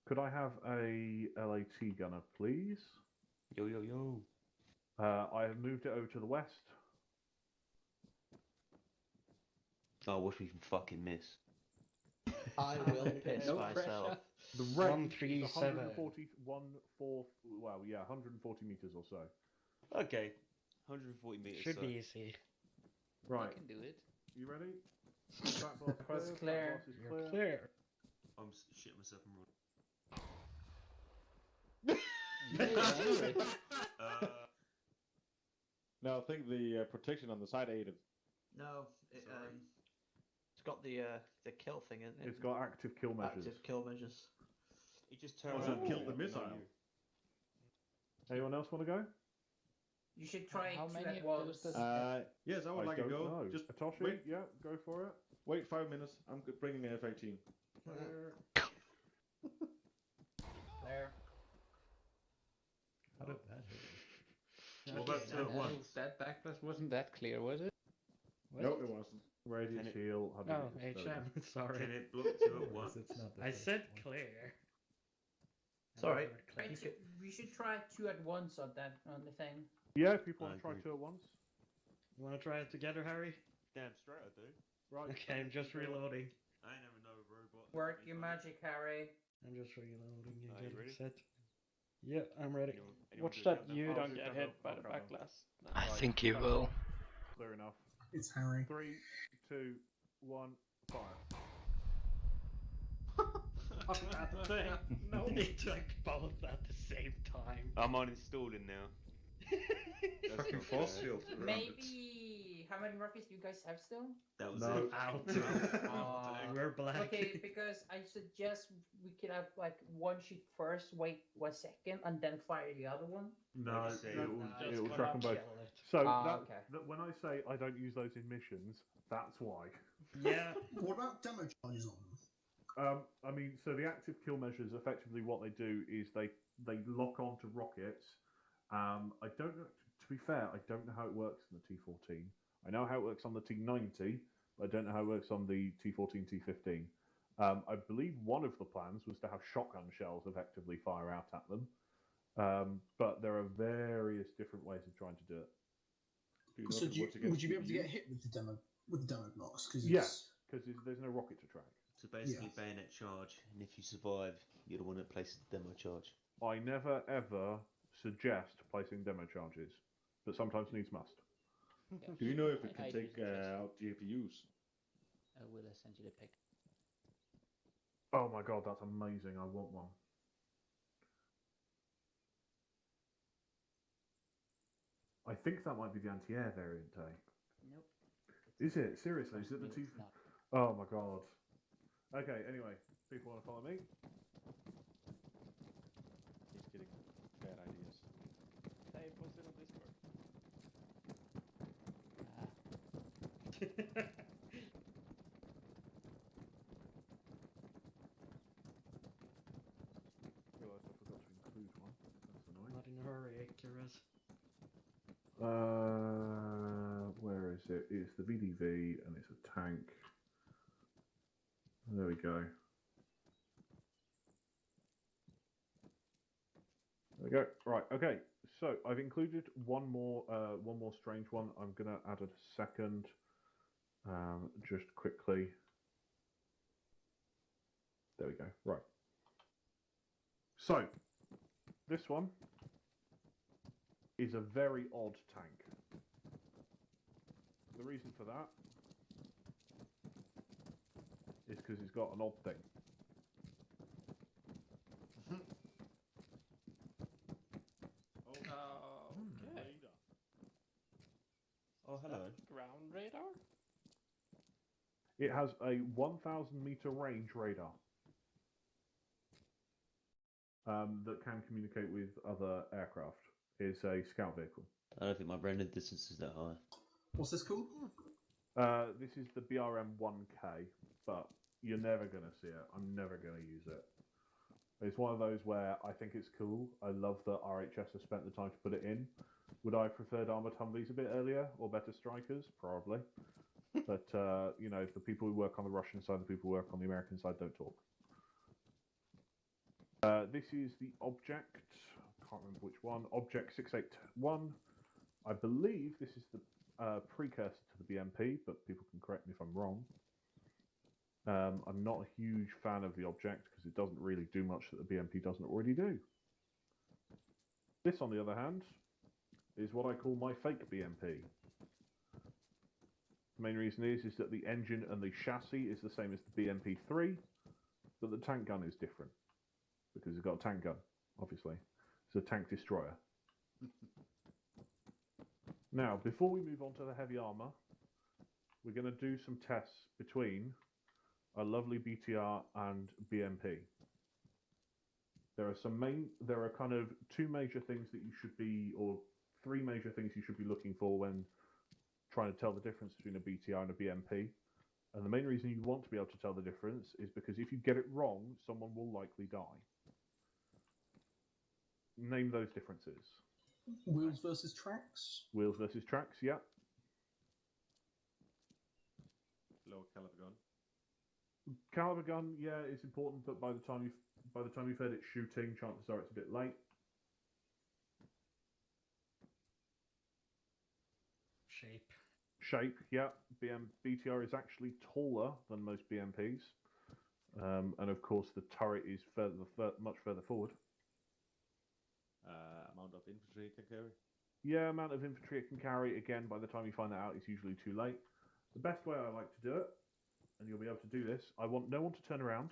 Speaker 2: Could I have a LAT gunner, please?
Speaker 11: Yo, yo, yo.
Speaker 2: I have moved it over to the west.
Speaker 11: Oh, I wish we can fucking miss.
Speaker 10: I will piss
Speaker 8: No
Speaker 10: myself.
Speaker 2: The range is
Speaker 9: 137.
Speaker 2: 140 meters or so.
Speaker 11: Okay. 140 meters.
Speaker 9: Should
Speaker 11: so.
Speaker 9: be easy.
Speaker 2: Right.
Speaker 1: You can do it.
Speaker 2: You ready? Back blast
Speaker 8: It's
Speaker 2: clear.
Speaker 8: clear.
Speaker 2: Back blast is
Speaker 9: You're
Speaker 2: clear.
Speaker 9: clear.
Speaker 11: I'm shitting myself and running.
Speaker 7: No, I think the protection on the side aided.
Speaker 10: No, it's got the kill thing, isn't it?
Speaker 2: It's got active kill measures.
Speaker 10: Active kill measures.
Speaker 11: He just turned
Speaker 7: So
Speaker 11: around
Speaker 7: it killed
Speaker 11: and
Speaker 7: the
Speaker 11: said, "No,
Speaker 7: missile."
Speaker 11: you."
Speaker 2: Anyone else want to go?
Speaker 8: You should try
Speaker 1: How
Speaker 8: two
Speaker 1: many
Speaker 8: at
Speaker 1: of
Speaker 8: once.
Speaker 1: those does it have?
Speaker 7: Yes, I would like to
Speaker 2: don't
Speaker 7: go.
Speaker 2: know.
Speaker 7: Just
Speaker 2: Atoshi?
Speaker 7: wait.
Speaker 2: Yeah, go for it.
Speaker 7: Wait 5 minutes. I'm bringing an F-18.
Speaker 8: There.
Speaker 9: How did that hit?
Speaker 11: What about two at
Speaker 1: No,
Speaker 11: once?
Speaker 1: that backlash wasn't that clear, was it?
Speaker 9: What?
Speaker 7: No, it wasn't.
Speaker 2: Radius
Speaker 11: Can it-
Speaker 2: shield.
Speaker 9: Oh, HM. Sorry.
Speaker 11: Can it block two at once?
Speaker 9: It's not the I said clear.
Speaker 10: It's alright.
Speaker 8: Wait, we should try two at once on the thing.
Speaker 2: Yeah, if people want
Speaker 11: I
Speaker 2: to try
Speaker 11: agree.
Speaker 2: two at once.
Speaker 9: You want to try it together, Harry?
Speaker 11: Damn straight I do.
Speaker 2: Right.
Speaker 9: Okay, I'm just reloading.
Speaker 11: I ain't never know a robot.
Speaker 8: Work your magic, Harry.
Speaker 9: I'm just reloading and
Speaker 11: Are you
Speaker 9: getting
Speaker 11: ready?
Speaker 9: set. Yeah, I'm ready.
Speaker 5: Watch
Speaker 11: do a
Speaker 5: that
Speaker 11: countdown?
Speaker 5: you
Speaker 2: I'll
Speaker 5: don't
Speaker 2: do
Speaker 5: get
Speaker 2: countdown.
Speaker 5: hit by the
Speaker 2: I'll
Speaker 5: backlash.
Speaker 12: I
Speaker 2: Right,
Speaker 12: think you
Speaker 2: that's
Speaker 12: will.
Speaker 2: Clear enough.
Speaker 4: It's Harry.
Speaker 2: 3, 2, 1, fire.
Speaker 9: No, it took both at the same time.
Speaker 11: I'm uninstalling now.
Speaker 3: Fucking force field around it.
Speaker 8: Maybe. How many rockets do you guys have still?
Speaker 11: That was
Speaker 2: No.
Speaker 11: it.
Speaker 9: Out.
Speaker 8: Uh,
Speaker 9: We're black.
Speaker 8: Okay, because I suggest we could have like one shoot first, wait 1 second, and then fire the other one.
Speaker 2: No,
Speaker 11: Like you say,
Speaker 2: it will track them both.
Speaker 9: Kill it.
Speaker 2: So
Speaker 8: Okay.
Speaker 2: that when I say I don't use those in missions, that's why.
Speaker 9: Yeah.
Speaker 4: What about demo charges on them?
Speaker 2: I mean, so the active kill measures, effectively what they do is they lock onto rockets. I don't know, to be fair, I don't know how it works in the T14. I know how it works on the T90, but I don't know how it works on the T14, T15. I believe one of the plans was to have shotgun shells effectively fire out at them. But there are various different ways of trying to do it.
Speaker 4: So would you be able to get hit with the demo blocks?
Speaker 2: Yes, because there's no rocket to track.
Speaker 11: So basically, bayonet charge, and if you survive, you're the one that places the demo charge.
Speaker 2: I never ever suggest placing demo charges, but sometimes needs must.
Speaker 1: Yeah.
Speaker 7: Do you know if it
Speaker 1: I
Speaker 7: can
Speaker 1: do
Speaker 7: take
Speaker 1: suggest
Speaker 7: out GPUs?
Speaker 1: I will send you the pic.
Speaker 2: Oh my god, that's amazing! I want one. I think that might be the anti-air variant, eh?
Speaker 1: Nope.
Speaker 2: Is it? Seriously? Is it the
Speaker 1: No,
Speaker 2: T?
Speaker 1: it's not.
Speaker 2: Oh my god. Okay, anyway, people want to follow me?
Speaker 7: He's getting bad ideas.
Speaker 5: Hey, post it on Discord.
Speaker 2: Realised I forgot to include one. That's annoying.
Speaker 9: Not in a hurry, Kiraz.
Speaker 2: Where is it? It's the VDV and it's a tank. There we go. There we go. Right. Okay. So I've included one more strange one. I'm gonna add a second, just quickly. There we go. Right. So this one is a very odd tank. The reason for that is because it's got an odd thing.
Speaker 5: Okay.
Speaker 11: Oh, hello.
Speaker 5: Ground radar?
Speaker 2: It has a 1,000 meter range radar that can communicate with other aircraft. It's a scout vehicle.
Speaker 11: I don't think my rendering distance is that high.
Speaker 4: What's this called?
Speaker 2: This is the Brdm 1K, but you're never going to see it. I'm never going to use it. It's one of those where I think it's cool. I love that RHS has spent the time to put it in. Would I have preferred Armored Humvees a bit earlier or better strikers? Probably. But, you know, the people who work on the Russian side, the people who work on the American side don't talk. This is the object. I can't remember which one. Object 681. I believe this is the precursor to the BMP, but people can correct me if I'm wrong. I'm not a huge fan of the object because it doesn't really do much that the BMP doesn't already do. This, on the other hand, is what I call my fake BMP. The main reason is that the engine and the chassis is the same as the BMP-3, but the tank gun is different because it's got a tank gun, obviously. It's a tank destroyer. Now, before we move on to the heavy armor, we're going to do some tests between a lovely Btr and Bmp. There are kind of two major things that you should be, or three major things you should be looking for when trying to tell the difference between a Btr and a Bmp. And the main reason you want to be able to tell the difference is because if you get it wrong, someone will likely die. Name those differences.
Speaker 4: Wheels versus tracks?
Speaker 2: Wheels versus tracks, yeah.
Speaker 7: Low caliber gun.
Speaker 2: Caliber gun, yeah, is important, but by the time you've heard it shooting, chances are it's a bit late. Shape, yeah. Btr is actually taller than most BMPs, and of course the turret is much further forward.
Speaker 7: Amount of infantry it can carry.
Speaker 2: Yeah, amount of infantry it can carry. Again, by the time you find that out, it's usually too late. The best way I like to do it, and you'll be able to do this, I want no one to turn around.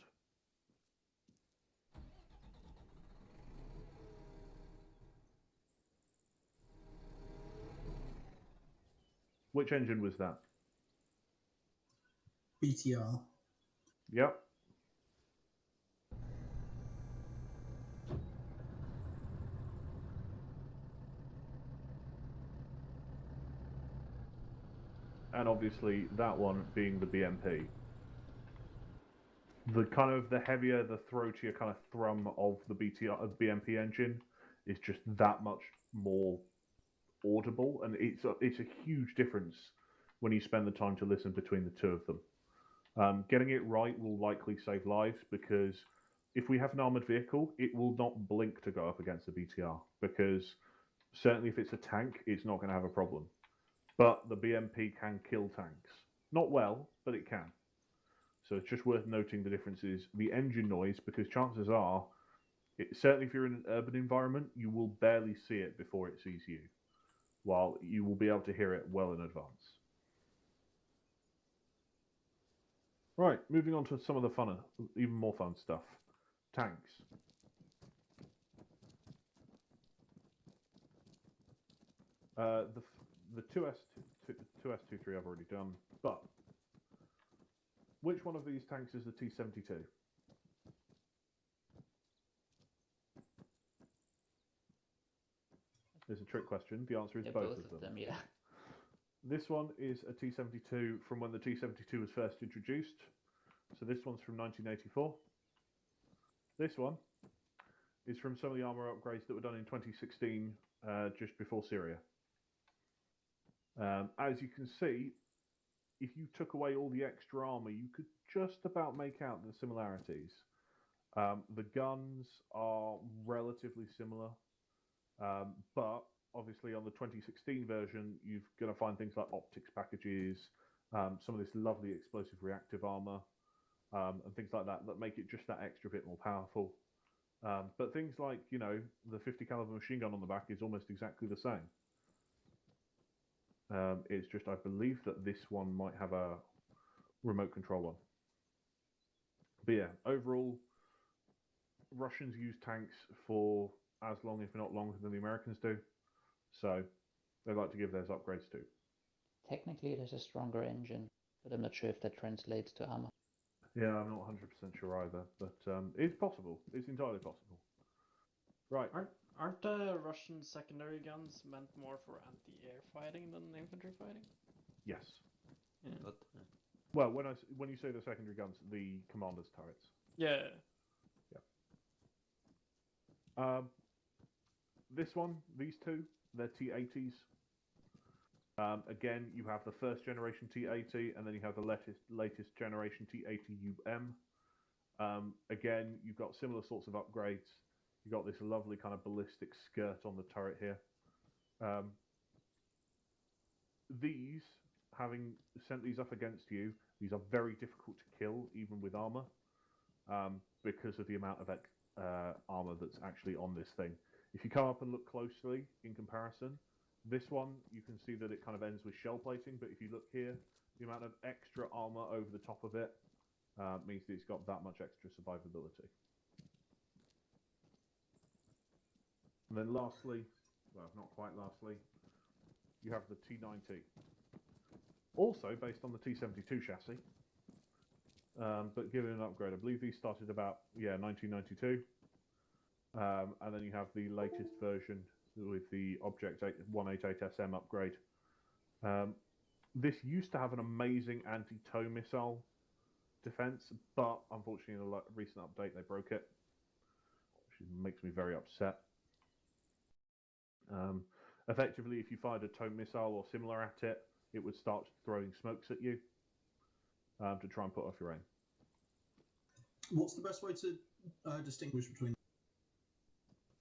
Speaker 2: Which engine was that?
Speaker 4: BTR.
Speaker 2: Yep. And obviously that one being the BMP. the heavier, the throatier kind of thrum of the BMP engine is just that much more audible, and it's a huge difference when you spend the time to listen between the two of them. Getting it right will likely save lives, because if we have an armored vehicle, it will not blink to go up against the BTR, because certainly if it's a tank, it's not going to have a problem. But the BMP can kill tanks. Not well, but it can. So it's just worth noting the differences. The engine noise, because chances are, certainly if you're in an urban environment, you will barely see it before it sees you, while you will be able to hear it well in advance. Right, moving on to some of the funner, even more fun stuff. Tanks. The 2S23 I've already done, but which one of these tanks is the T-72? It's a trick question. The answer is both of them.
Speaker 1: Yeah.
Speaker 2: This one is a T-72 from when the T-72 was first introduced. So this one's from 1984. This one is from some of the armor upgrades that were done in 2016, just before Syria. As you can see, if you took away all the extra armor, you could just about make out the similarities. The guns are relatively similar, but obviously on the 2016 version, you're going to find things like optics packages, some of this lovely explosive reactive armor, and things like that make it just that extra bit more powerful. But things like, you know, the 50 caliber machine gun on the back is almost exactly the same. It's just, I believe that this one might have a remote control one. But yeah, overall, Russians use tanks for as long, if not longer, than the Americans do. So they like to give theirs upgrades too.
Speaker 1: Technically, it has a stronger engine, but I'm not sure if that translates to armor.
Speaker 2: Yeah, I'm not 100% sure either, but it's possible. It's entirely possible. Right.
Speaker 5: Aren't the Russian secondary guns meant more for anti-air fighting than infantry fighting?
Speaker 2: Yes.
Speaker 5: Yeah.
Speaker 11: But,
Speaker 2: Well, when you say the secondary guns, the commander's turrets.
Speaker 5: Yeah.
Speaker 2: Yeah. This one, these two, they're T-80s. Again, you have the first generation T-80, and then you have the latest generation T-80UM. Again, you've got similar sorts of upgrades. You've got this lovely kind of ballistic skirt on the turret here. These, having sent these up against you, these are very difficult to kill, even with armor, because of the amount of armor that's actually on this thing. If you come up and look closely in comparison, this one, you can see that it kind of ends with shell plating, but if you look here, the amount of extra armor over the top of it means that it's got that much extra survivability. And then lastly, well, not quite lastly, you have the T-90. Also based on the T-72 chassis, but given an upgrade. I believe these started about, 1992. And then you have the latest version with the Object 188SM upgrade. This used to have an amazing anti-tow missile defense, but unfortunately in a recent update they broke it, which makes me very upset. Effectively, if you fired a tow missile or similar at it, it would start throwing smokes at you to try and put off your aim.
Speaker 4: What's the best way to distinguish between?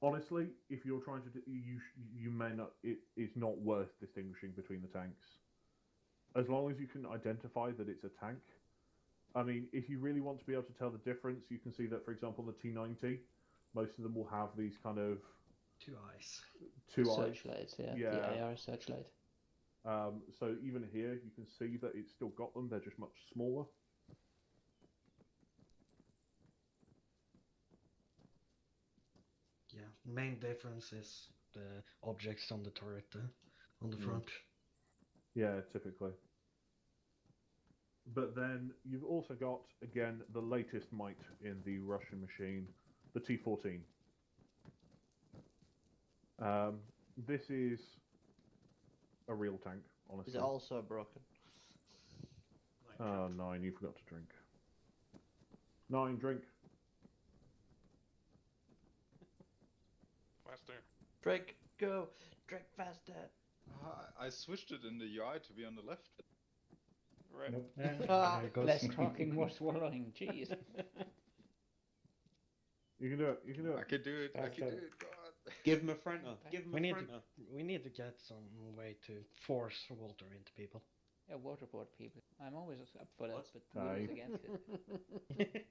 Speaker 2: Honestly, if you're trying to, you may not. It's not worth distinguishing between the tanks, as long as you can identify that it's a tank. I mean, if you really want to be able to tell the difference, you can see that, for example, the T-90, most of them will have these kind of
Speaker 9: two eyes.
Speaker 1: Searchlights, yeah. The AR searchlight.
Speaker 2: So even here, you can see that it's still got them. They're just much smaller.
Speaker 9: Yeah, main difference is the objects on the turret on the front.
Speaker 2: Yeah, typically. But then you've also got, again, the latest might in the Russian machine, the T-14. This is a real tank, honestly.
Speaker 10: Is it also broken?
Speaker 2: Oh, 9, you forgot to drink. 9, drink.
Speaker 6: Faster.
Speaker 10: Drink, go, drink faster.
Speaker 3: I switched it in the UI to be on the left.
Speaker 5: Right.
Speaker 9: Nope. Yeah,
Speaker 10: Ah,
Speaker 9: there it goes.
Speaker 1: Less talking, more swallowing. Jeez.
Speaker 2: You can do it. You can do it.
Speaker 3: I can do it. I can do
Speaker 11: Faster.
Speaker 3: it. God.
Speaker 11: Give him a fronter. Give him
Speaker 9: We
Speaker 11: a
Speaker 9: need
Speaker 11: fronter.
Speaker 9: we need to get some way to force water into people.
Speaker 1: Yeah, waterboard people. I'm always up for that,
Speaker 11: What?
Speaker 1: but Will is against it.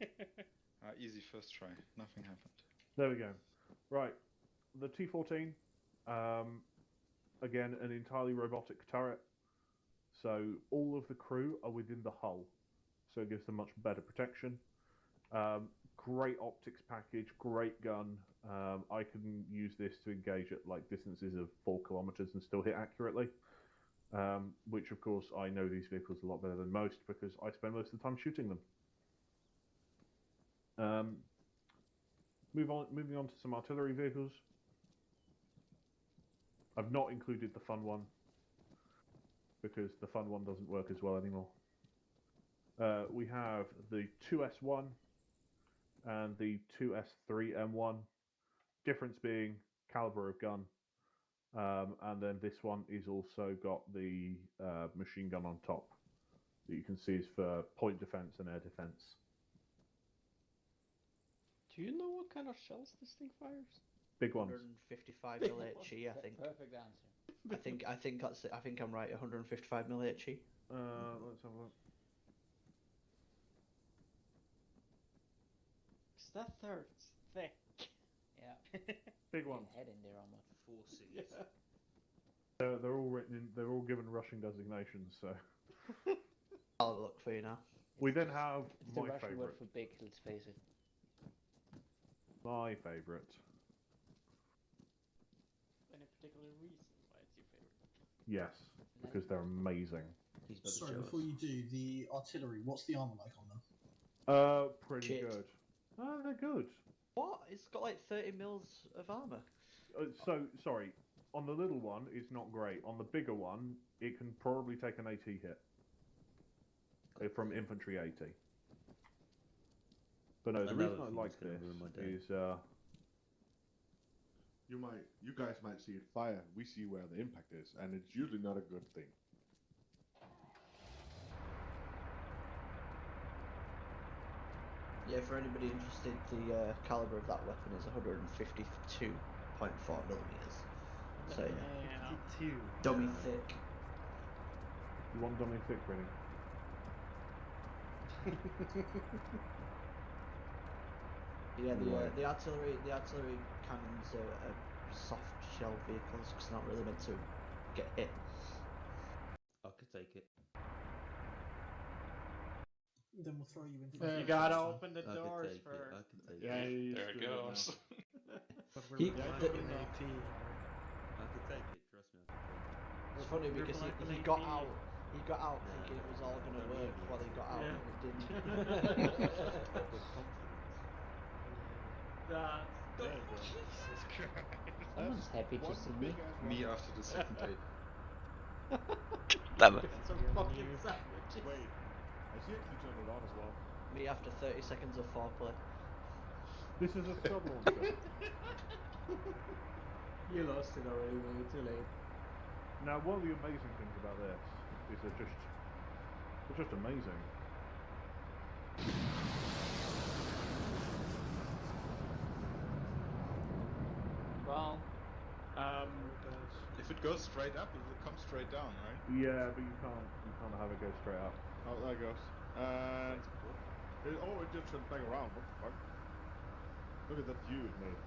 Speaker 3: Easy first try. Nothing happened.
Speaker 2: There we go. Right. The T-14, again, an entirely robotic turret. So all of the crew are within the hull. So it gives them much better protection. Great optics package, great gun. I can use this to engage at like distances of 4 kilometers and still hit accurately. Which of course I know these vehicles a lot better than most because I spend most of the time shooting them. Moving on to some artillery vehicles. I've not included the fun one because the fun one doesn't work as well anymore. We have the 2S1 and the 2S3M1. Difference being caliber of gun. And then this one is also got the machine gun on top that you can see is for point defense and air defense.
Speaker 5: Do you know what kind of shells this thing fires?
Speaker 2: Big ones.
Speaker 10: 155
Speaker 5: Big
Speaker 10: mil
Speaker 5: ones.
Speaker 10: HE, I think.
Speaker 1: Perfect answer.
Speaker 10: I think that's it. I think I'm right. 155 mil HE.
Speaker 2: Let's have a look.
Speaker 5: That hurts thick.
Speaker 1: Yeah.
Speaker 2: Big ones.
Speaker 1: Head in there almost.
Speaker 11: 4 Cs.
Speaker 5: Yeah.
Speaker 2: They're all written in. They're all given Russian designations. So
Speaker 10: I'll have a look for you now.
Speaker 2: we then have
Speaker 1: It's the
Speaker 2: my
Speaker 1: Russian word
Speaker 2: favorite.
Speaker 1: for big, let's face it.
Speaker 2: My favorite.
Speaker 5: Any particular reason why it's your favorite?
Speaker 2: Yes, because they're amazing.
Speaker 11: He's about to
Speaker 4: Sorry,
Speaker 11: show
Speaker 4: before
Speaker 11: us.
Speaker 4: you do the artillery, what's the armor like on them?
Speaker 2: Pretty
Speaker 10: Shit.
Speaker 2: good. They're good.
Speaker 10: What? It's got like 30 mils of armor.
Speaker 2: So sorry. On the little one, it's not great. On the bigger one, it can probably take an AT hit. From infantry AT. But no, the
Speaker 11: Another
Speaker 2: reason I
Speaker 11: thing
Speaker 2: like
Speaker 11: that's gonna
Speaker 2: this
Speaker 11: ruin my day.
Speaker 2: is
Speaker 7: You guys might see it fire. We see where the impact is, and it's usually not a good thing.
Speaker 10: Yeah, for anybody interested, the caliber of that weapon is 152.4 millimeters. So yeah,
Speaker 9: 52.
Speaker 10: dummy thick.
Speaker 2: you want dummy thick, really.
Speaker 10: Yeah,
Speaker 2: Right.
Speaker 10: the artillery cannons are soft shell vehicles because they're not really meant to get hit.
Speaker 11: I could take it.
Speaker 4: Then we'll throw you in.
Speaker 5: You gotta open the
Speaker 11: I could
Speaker 5: doors
Speaker 11: take it.
Speaker 5: first.
Speaker 11: I could take
Speaker 2: Yeah,
Speaker 11: it.
Speaker 6: There it goes.
Speaker 9: But we're
Speaker 10: He-
Speaker 9: like
Speaker 10: the-
Speaker 9: an AT.
Speaker 11: I could take it. Trust me, I could take
Speaker 10: It's funny
Speaker 9: We're
Speaker 10: because
Speaker 9: like an
Speaker 10: he got
Speaker 9: AT.
Speaker 10: out. He got out
Speaker 11: No,
Speaker 10: thinking it was
Speaker 11: no,
Speaker 10: all
Speaker 11: no,
Speaker 10: gonna
Speaker 11: don't
Speaker 10: work
Speaker 11: leave me
Speaker 10: while he
Speaker 11: in
Speaker 10: got out
Speaker 9: Yeah.
Speaker 10: and it didn't.
Speaker 11: it. With confidence.
Speaker 5: That's
Speaker 9: There you go. Jesus Christ.
Speaker 1: Someone's happy to
Speaker 7: One
Speaker 1: see me.
Speaker 7: big ass
Speaker 3: Me
Speaker 7: rocket.
Speaker 3: after the second date.
Speaker 10: Damn it.
Speaker 5: It's a
Speaker 9: Yeah,
Speaker 5: fucking
Speaker 9: you-
Speaker 5: sandwich.
Speaker 7: Wait, I see actually turned it on as well.
Speaker 10: Me after 30 seconds of foreplay.
Speaker 2: This is a sub launcher.
Speaker 5: You lost it already, way too late.
Speaker 2: Now, one of the amazing things about this is they're just amazing.
Speaker 5: Well,
Speaker 3: If it goes straight up, it will come straight down, right?
Speaker 2: Yeah, but you can't have it go straight up.
Speaker 7: Oh, there it goes. And it just turned back around. What the fuck? Look at that view it made.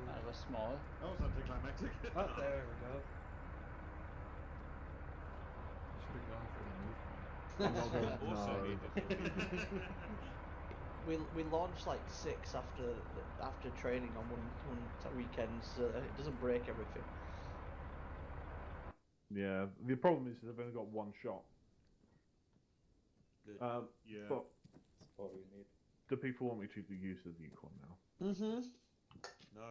Speaker 1: That was small.
Speaker 7: That was anticlimactic.
Speaker 9: Oh, there we go.
Speaker 6: Should have gone for the movement.
Speaker 7: Also
Speaker 2: No.
Speaker 7: needed.
Speaker 10: We launched like 6 after training on one weekend, so it doesn't break everything.
Speaker 2: Yeah, the problem is they've only got one shot.
Speaker 11: Good.
Speaker 7: Yeah.
Speaker 2: But
Speaker 11: That's all we need.
Speaker 2: do people want me to use the Yukon now?
Speaker 10: Mm-hmm.
Speaker 11: No.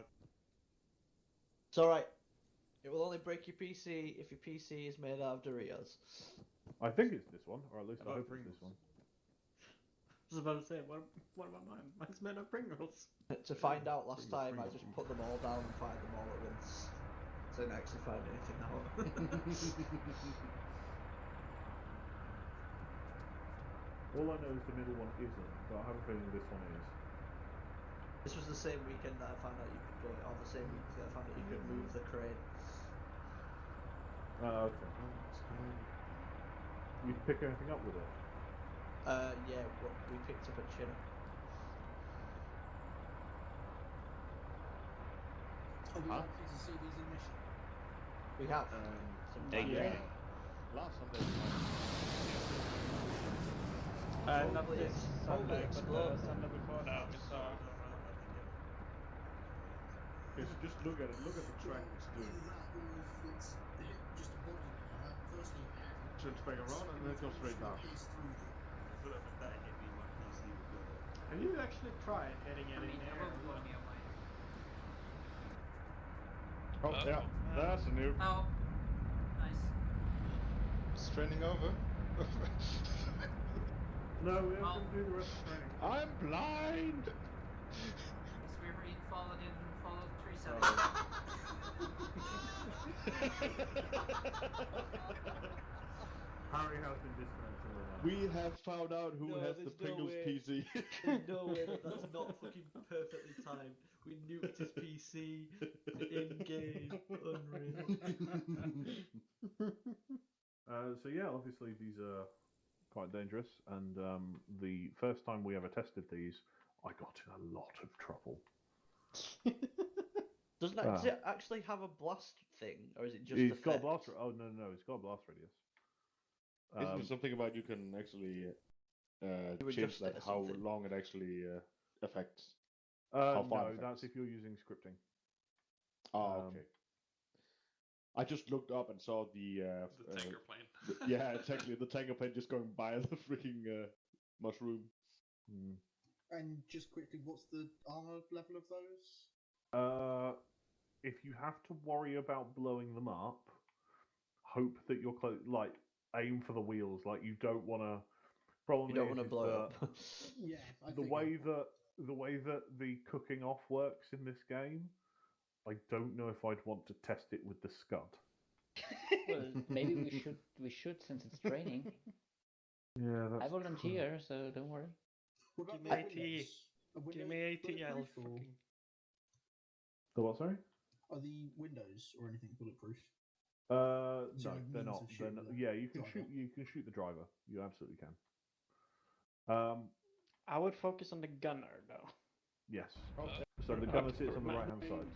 Speaker 10: It's alright. It will only break your PC if your PC is made out of Doritos.
Speaker 2: I think it's this one, or at least I
Speaker 6: About
Speaker 2: hope it's this one.
Speaker 5: I was about to say, what about mine? Mine's made of Pringles.
Speaker 10: To find out last
Speaker 2: Pringles,
Speaker 10: time, I
Speaker 2: Pringles.
Speaker 10: just put them all down and fired them all at once. So I didn't actually find anything out.
Speaker 2: All I know is the middle one isn't, but I have a feeling this one is.
Speaker 10: This was the same weekend that I found out you could do it, or the same week that I found out you could move the crane.
Speaker 2: Okay. You pick anything up with it?
Speaker 10: Yeah, we picked up a chinner.
Speaker 4: Are we likely to see these in mission?
Speaker 10: We have.
Speaker 11: Danger.
Speaker 7: Last Sunday.
Speaker 5: Not
Speaker 10: Hopefully
Speaker 5: this
Speaker 10: it's-
Speaker 5: Sunday,
Speaker 10: hopefully
Speaker 5: but
Speaker 10: explode.
Speaker 5: the Sunday before that we saw.
Speaker 7: Just look at it. Look at the track it's doing.
Speaker 4: Either that or if it's just a body. Firstly, how?
Speaker 7: Turns back around and then it goes straight down.
Speaker 5: Have you actually tried hitting it
Speaker 8: I
Speaker 5: in
Speaker 8: mean,
Speaker 5: the
Speaker 8: it
Speaker 5: air?
Speaker 8: won't blow me away.
Speaker 7: Oh yeah, that's a new.
Speaker 8: Oh, nice.
Speaker 3: It's training over.
Speaker 2: No, we
Speaker 8: Well-
Speaker 2: have to do the rest of the training.
Speaker 7: I'm blind.
Speaker 8: Guess we were in Fallout 3 7.
Speaker 2: Harry has been disconnected.
Speaker 7: We have found out who
Speaker 10: No,
Speaker 7: has the
Speaker 10: there's no
Speaker 7: Pringles
Speaker 10: way.
Speaker 7: PC.
Speaker 10: There's no way that that's not fucking perfectly timed. We nuked his PC in game. Unreal.
Speaker 2: So yeah, obviously these are quite dangerous, and the first time we ever tested these, I got in a lot of trouble.
Speaker 10: Does it actually have a blast thing, or is it just
Speaker 2: It's got a
Speaker 10: effect?
Speaker 2: blast. Oh no, it's got a blast radius.
Speaker 7: Isn't there something about you can actually
Speaker 10: You
Speaker 7: change
Speaker 10: adjust it
Speaker 7: that
Speaker 10: or
Speaker 7: how
Speaker 10: something?
Speaker 7: long it actually affects? How far
Speaker 2: No,
Speaker 7: it
Speaker 2: that's
Speaker 7: affects?
Speaker 2: if you're using scripting.
Speaker 7: Oh, okay. I just looked up and saw the
Speaker 6: tanker plane.
Speaker 7: yeah, exactly. The tanker plane just going by the freaking mushroom.
Speaker 4: And just quickly, what's the armor level of those?
Speaker 2: If you have to worry about blowing them up, hope that you're like aim for the wheels. Like you don't want to.
Speaker 10: You don't want to blow it up.
Speaker 4: Yeah,
Speaker 2: The way that the cooking off works in this game, I don't know if I'd want to test it with the Scud.
Speaker 1: Well, maybe we should since it's training.
Speaker 2: Yeah, that's
Speaker 1: I volunteer, so don't worry.
Speaker 4: What
Speaker 5: Give
Speaker 4: about
Speaker 5: me
Speaker 4: the
Speaker 5: AT.
Speaker 4: windows? Are
Speaker 5: Give me
Speaker 4: windows
Speaker 5: AT, I'll
Speaker 4: bulletproof, or
Speaker 5: fucking.
Speaker 2: the what? Sorry.
Speaker 4: are the windows or anything bulletproof?
Speaker 2: No,
Speaker 4: Is there any
Speaker 2: they're
Speaker 4: means
Speaker 2: not.
Speaker 4: of shooting the
Speaker 2: Yeah, you can
Speaker 4: driver?
Speaker 2: shoot. You can shoot the driver. You absolutely can.
Speaker 5: I would focus on the gunner though.
Speaker 2: Yes. So the gunner sits on the right hand side.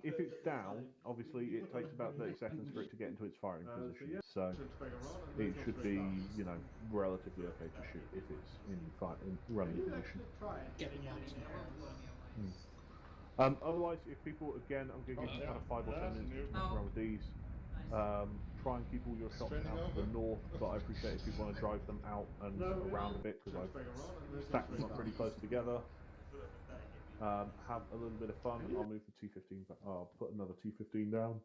Speaker 2: If it's down, obviously it takes about 30 seconds for it to get into its firing position. So it should be, relatively okay to shoot if it's in running position.
Speaker 4: Get them out.
Speaker 8: It won't blow me away.
Speaker 2: Otherwise, if people, again, I'm going to give you kind of 5 or 10 minutes to mess around with these. Try and keep all your shots
Speaker 3: Training
Speaker 2: out to the
Speaker 3: over.
Speaker 2: north, but I appreciate if people want to drive them out and around a bit because I've stacked them up pretty close together. Have a little bit of fun. I'll move the T15 back. I'll put another T15 down.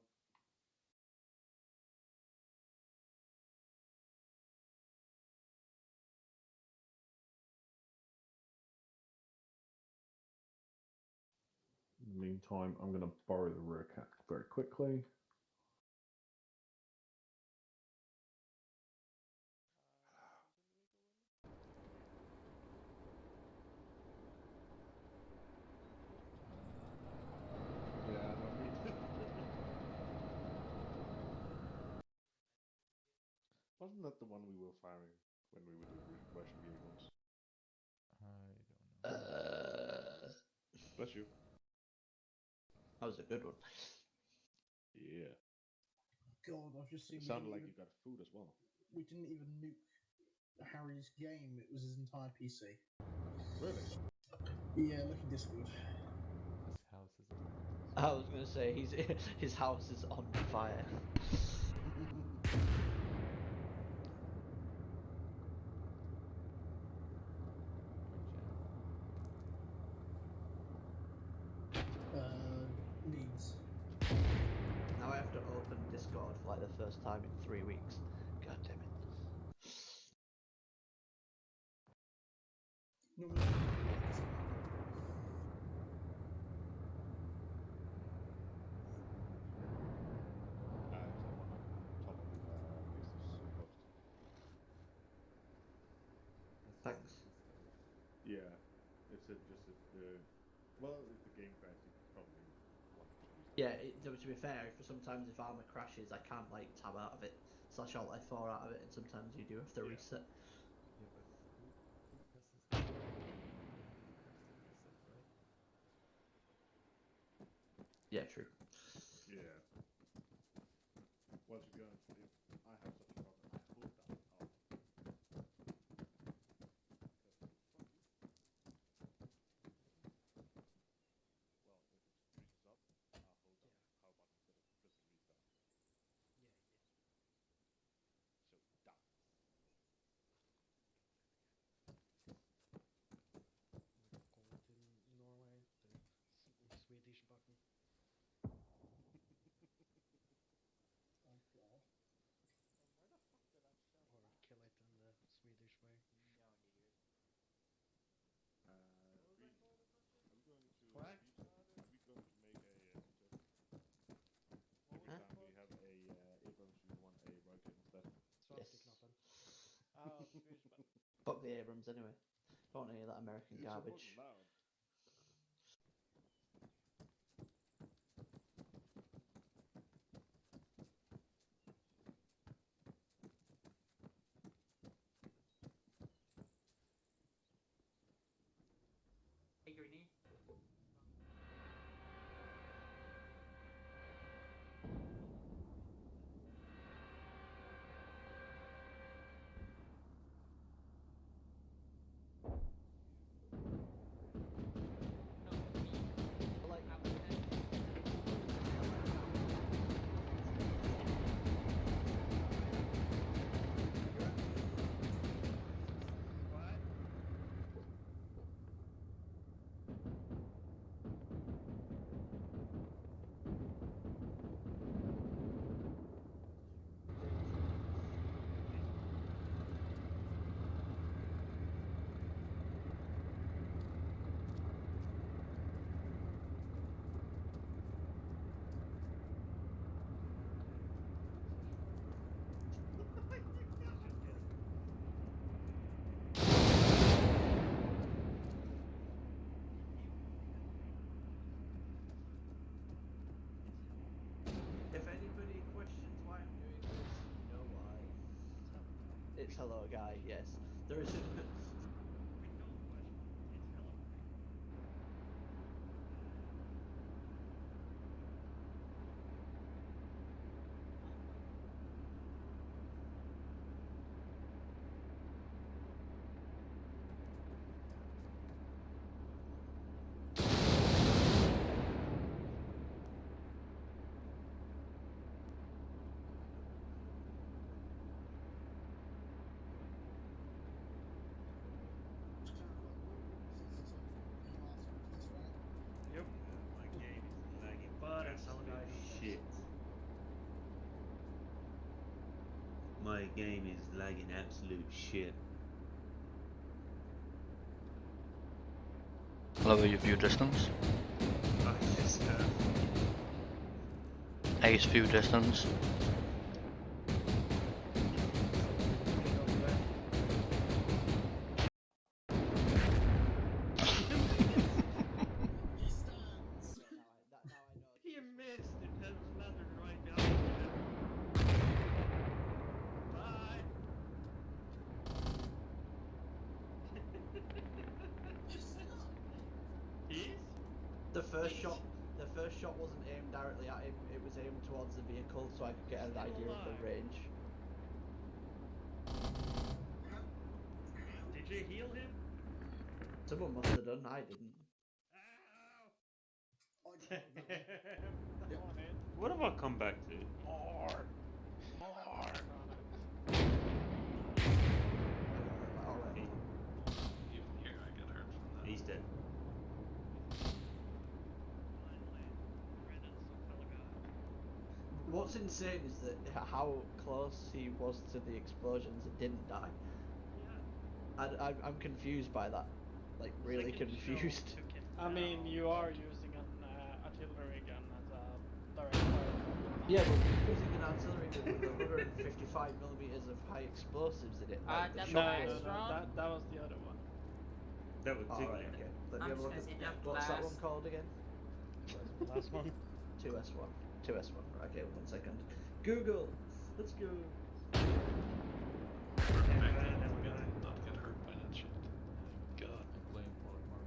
Speaker 2: In the meantime, I'm going to borrow the rear cat very quickly.
Speaker 7: Wasn't that the one we were firing when we were doing Russian vehicles? Bless you.
Speaker 10: That was a good one.
Speaker 7: Yeah.
Speaker 4: God, I've just seen.
Speaker 7: It sounded like you got food as well.
Speaker 4: We didn't even nuke Harry's game. It was his entire PC.
Speaker 7: Really?
Speaker 4: Yeah, look at Discord.
Speaker 10: I was gonna say his house is on fire. open Discord for like the first time in 3 weeks. God damn it. Thanks.
Speaker 7: Yeah, it's just well, if the game crashes, it's probably one or two.
Speaker 10: Yeah, to be fair, sometimes if armor crashes, I can't like tab out of it / Alt F4 out of it, and sometimes you do have to reset.
Speaker 9: Yeah, but who presses the press the reset, right?
Speaker 10: Yeah, true.
Speaker 7: Yeah. Well, to be honest, if I have such a problem, I hold down R. Well, if it freezes up, I'll hold down the power button instead of pressing restart.
Speaker 9: Yeah.
Speaker 7: So down.
Speaker 9: With gold in Norway, the Swedish button.
Speaker 4: Oh god.
Speaker 5: Where the fuck did that show?
Speaker 9: Or kill it in the Swedish way.
Speaker 7: Green. Are we going to
Speaker 10: What?
Speaker 7: Are we going to make a contest? Every
Speaker 10: Huh?
Speaker 7: time we have a Abrams, you want a rocket instead.
Speaker 9: Svenskeknappen.
Speaker 5: Oh, Swedish button.
Speaker 10: Fuck the Abrams anyway. Don't want any of that American
Speaker 7: It's so
Speaker 10: garbage.
Speaker 7: fucking loud.
Speaker 8: Hey, Greenie.
Speaker 10: If anybody questions why I'm doing this, you know why. It's hello guy, yes. There is
Speaker 11: Yep. My game is lagging.
Speaker 9: But it's hello guy.
Speaker 11: Shit. My game is lagging absolute shit.
Speaker 1: Lower your view distance.
Speaker 11: I just have.
Speaker 1: Ace view distance.
Speaker 11: He missed. It has landed right behind him. Bye. He's?
Speaker 10: the first shot wasn't aimed directly at him, it was aimed towards the vehicle so I could get an idea of the range.
Speaker 11: Did you heal him?
Speaker 10: Someone must have done, I didn't.
Speaker 11: What have I come back to?
Speaker 5: Alright.
Speaker 6: Even here, I get hurt from that.
Speaker 11: He's dead.
Speaker 10: What's What's insane is that how close he was to the explosions and didn't die.
Speaker 5: Yeah.
Speaker 10: I'm confused by that. Like, really confused.
Speaker 5: I mean, you are using an artillery gun as a direct fire.
Speaker 10: Yeah, but we're using an artillery gun with 155 millimeters of high explosives in it. Like, the
Speaker 8: That's
Speaker 5: No,
Speaker 10: shot
Speaker 8: nice,
Speaker 10: was-
Speaker 5: no,
Speaker 8: Ron.
Speaker 5: that was the other one.
Speaker 11: That was
Speaker 10: Oh, right, okay. Let me
Speaker 8: I'm
Speaker 10: have a
Speaker 8: just
Speaker 10: look
Speaker 8: gonna
Speaker 10: at
Speaker 8: say that
Speaker 10: what's that one
Speaker 8: last.
Speaker 10: called again?
Speaker 5: Last one.
Speaker 10: 2S1. 2S1. Right, okay, 1 second. Google! Let's go!
Speaker 6: Perfect. Not get hurt by that shit. God.
Speaker 9: Blame for armor.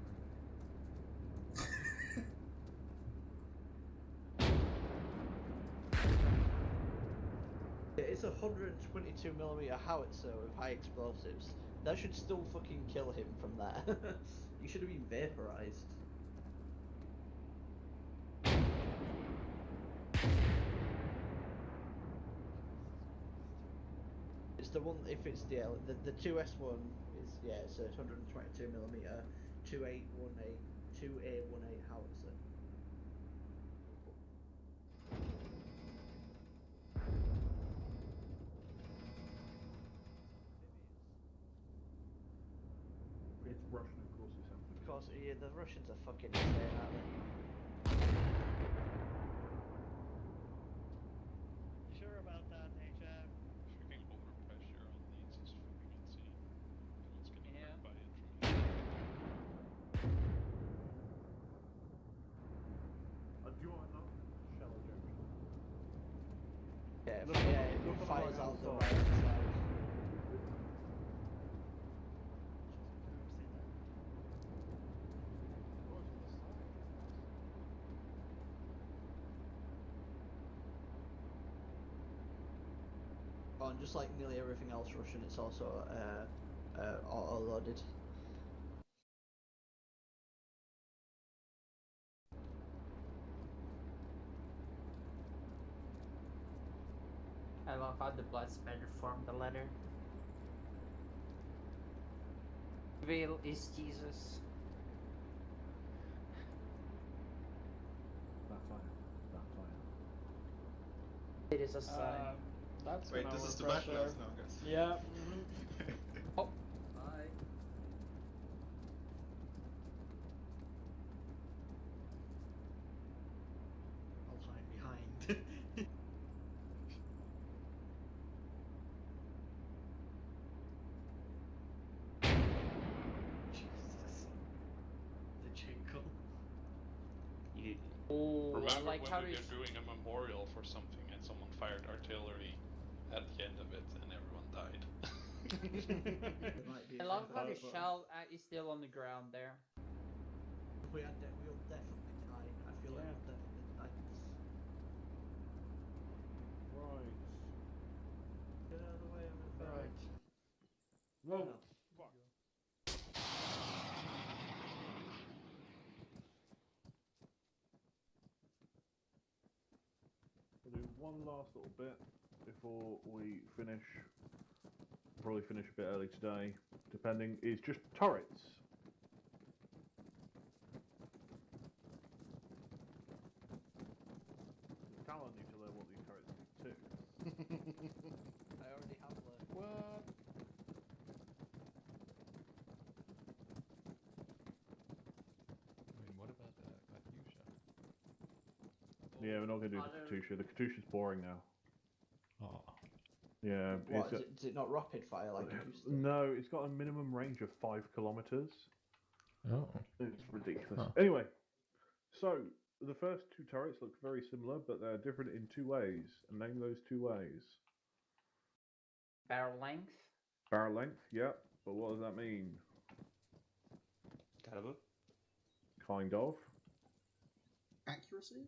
Speaker 10: Yeah, it's a 122 millimeter howitzer with high explosives. That should still fucking kill him from there. You should have been vaporized. It's the one, if it's the 2S1 is, yeah, it's a 122 millimeter 2A18 howitzer.
Speaker 2: It's Russian, of course. It's something.
Speaker 10: Of course, yeah, the Russians are fucking insane, aren't they?
Speaker 5: You sure about that, HF?
Speaker 6: Fucking overpressure on these is fucking insane. Everyone's getting
Speaker 8: Yeah.
Speaker 6: hurt by it from each
Speaker 2: Do you want another shell ejection?
Speaker 10: Yeah,
Speaker 2: Look
Speaker 10: yeah,
Speaker 2: on-
Speaker 10: it
Speaker 2: look on the
Speaker 10: fires
Speaker 2: right
Speaker 10: out the
Speaker 2: hand
Speaker 10: right
Speaker 2: side.
Speaker 10: side. Oh, and just like nearly everything else Russian, it's also auto-loaded.
Speaker 8: I love how the blood spatter formed the letter. Veil is Jesus.
Speaker 2: That's fine.
Speaker 8: It is a sign.
Speaker 5: That's
Speaker 3: Wait,
Speaker 5: gonna
Speaker 3: this is the
Speaker 5: overpressure.
Speaker 3: backlash now, guys.
Speaker 5: Yeah.
Speaker 8: Oh,
Speaker 9: Bye.
Speaker 10: I'll hide behind.
Speaker 9: Jesus. The jingle.
Speaker 11: You,
Speaker 8: oh, I
Speaker 6: Remember
Speaker 8: like
Speaker 6: when
Speaker 8: how
Speaker 6: we
Speaker 8: he's.
Speaker 6: were doing a memorial for something and someone fired artillery at the end of it and everyone died?
Speaker 10: There might be
Speaker 8: I
Speaker 10: a
Speaker 8: love how the
Speaker 10: typo.
Speaker 8: shell is still on the ground there.
Speaker 10: We'll definitely die. I feel like
Speaker 5: Yeah.
Speaker 10: we'll definitely die.
Speaker 2: Right.
Speaker 10: Get out of the way of it.
Speaker 5: Right.
Speaker 2: Whoa.
Speaker 10: No.
Speaker 2: Fuck. We'll do one last little bit before we finish. We'll probably finish a bit early today, depending. It's just turrets. Talon need to learn what these turrets do too.
Speaker 10: I already have learned.
Speaker 5: What?
Speaker 9: I mean, what about the Katyusha?
Speaker 2: Yeah, we're not going to do the Katyusha. The Katyusha's boring now.
Speaker 9: Oh.
Speaker 2: Yeah.
Speaker 10: What, is it not rapid fire like it used to?
Speaker 2: No, it's got a minimum range of 5 kilometers.
Speaker 9: Oh.
Speaker 2: It's ridiculous.
Speaker 9: Huh.
Speaker 2: Anyway, so the first two turrets look very similar, but they're different in two ways. And name those two ways.
Speaker 8: Barrel length.
Speaker 2: Barrel length, yep. But what does that mean?
Speaker 11: caliber?
Speaker 2: Kind of.
Speaker 4: Accuracy?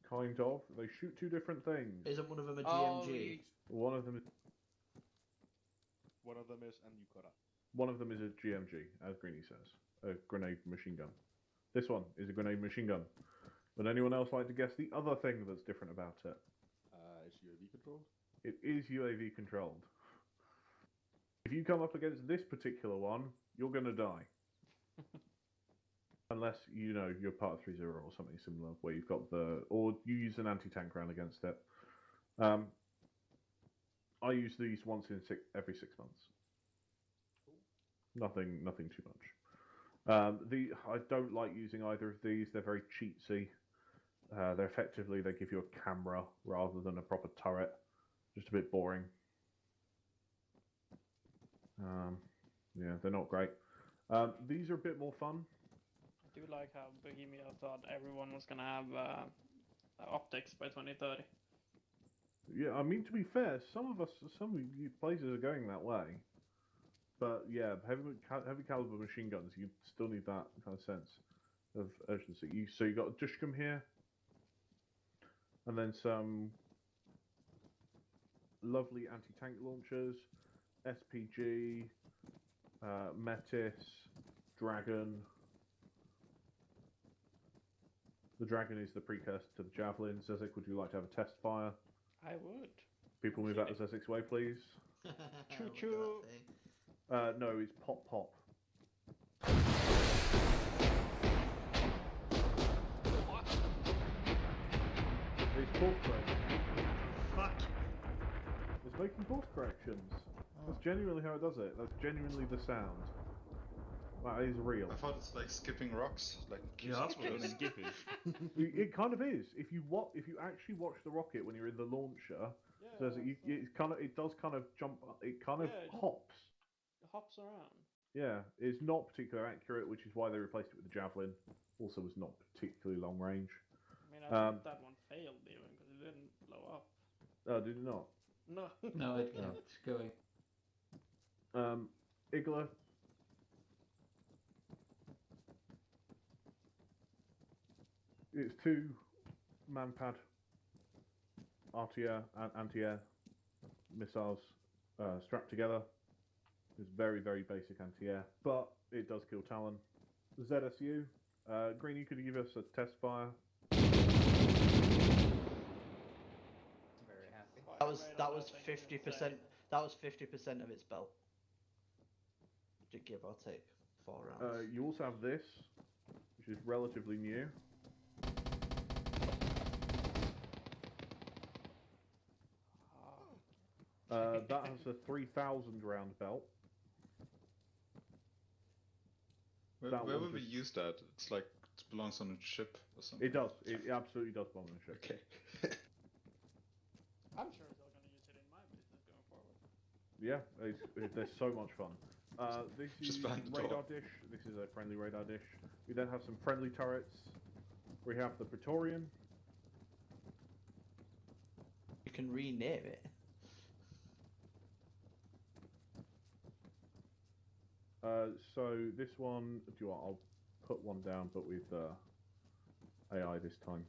Speaker 2: Kind of. They shoot two different things.
Speaker 10: Isn't one of them a
Speaker 8: Oh,
Speaker 10: GMG?
Speaker 2: One of them is
Speaker 7: One of them is an Yukara.
Speaker 2: one of them is a GMG, as Greenie says, a grenade machine gun. This one is a grenade machine gun. Would anyone else like to guess the other thing that's different about it?
Speaker 7: It's UAV controlled.
Speaker 2: It is UAV controlled. If you come up against this particular one, you're going to die. Unless, you know, you're part of 3-0 or something similar, where you've got or you use an anti-tank round against it. I use these once in every 6 months. Nothing too much. I don't like using either of these. They're very cheatsy. They're effectively, they give you a camera rather than a proper turret. Just a bit boring. Yeah, they're not great. These are a bit more fun.
Speaker 5: I do like how Bohemia thought everyone was gonna have optics by 2030.
Speaker 2: Yeah, I mean, to be fair, some of you places are going that way. But yeah, heavy caliber machine guns, you still need that kind of sense of urgency. So you got a Dushkum here, and then some lovely anti-tank launchers, SPG, Metis, Dragon. The Dragon is the precursor to the Javelin. Zezek, would you like to have a test fire?
Speaker 5: I would.
Speaker 2: People move out of Zezek's way, please.
Speaker 5: Choo choo.
Speaker 2: No, it's pop pop.
Speaker 5: What?
Speaker 2: It's course correction.
Speaker 5: Fuck.
Speaker 2: It's making course corrections. That's genuinely how it does it. That's genuinely the sound. That is real.
Speaker 3: I thought it's like skipping rocks. Like
Speaker 11: Yeah, that's what it was skipping.
Speaker 2: It kind of is. If you actually watch the rocket when you're in the launcher,
Speaker 5: Yeah,
Speaker 2: it does kind of jump. It kind of hops.
Speaker 5: It hops around.
Speaker 2: Yeah, it's not particularly accurate, which is why they replaced it with the Javelin. Also, was not particularly long range.
Speaker 5: I mean, I think that one failed even because it didn't blow up.
Speaker 2: Oh, did it not?
Speaker 5: No.
Speaker 1: No, it kept going.
Speaker 2: Igla. It's 2 manpad RTR and anti-air missiles strapped together. It's very, very basic anti-air, but it does kill Talon. ZSU. Green, you could give us a test fire.
Speaker 8: Very happy.
Speaker 10: That was 50%. That was 50% of its belt. To give or take 4 rounds.
Speaker 2: You also have this, which is relatively new. That has a 3,000 round belt.
Speaker 3: Where would we use that? It's like it belongs on a ship or something.
Speaker 2: It does. It absolutely does belong on a ship.
Speaker 3: Okay.
Speaker 5: I'm sure they're going to use it in my business going forward.
Speaker 2: Yeah, they're so much fun. This is
Speaker 3: Just behind the
Speaker 2: radar
Speaker 3: door.
Speaker 2: dish. This is a friendly radar dish. We then have some friendly turrets. We have the Praetorium.
Speaker 10: You can rename it.
Speaker 2: So this one, do you want? I'll put one down, but with AI this time.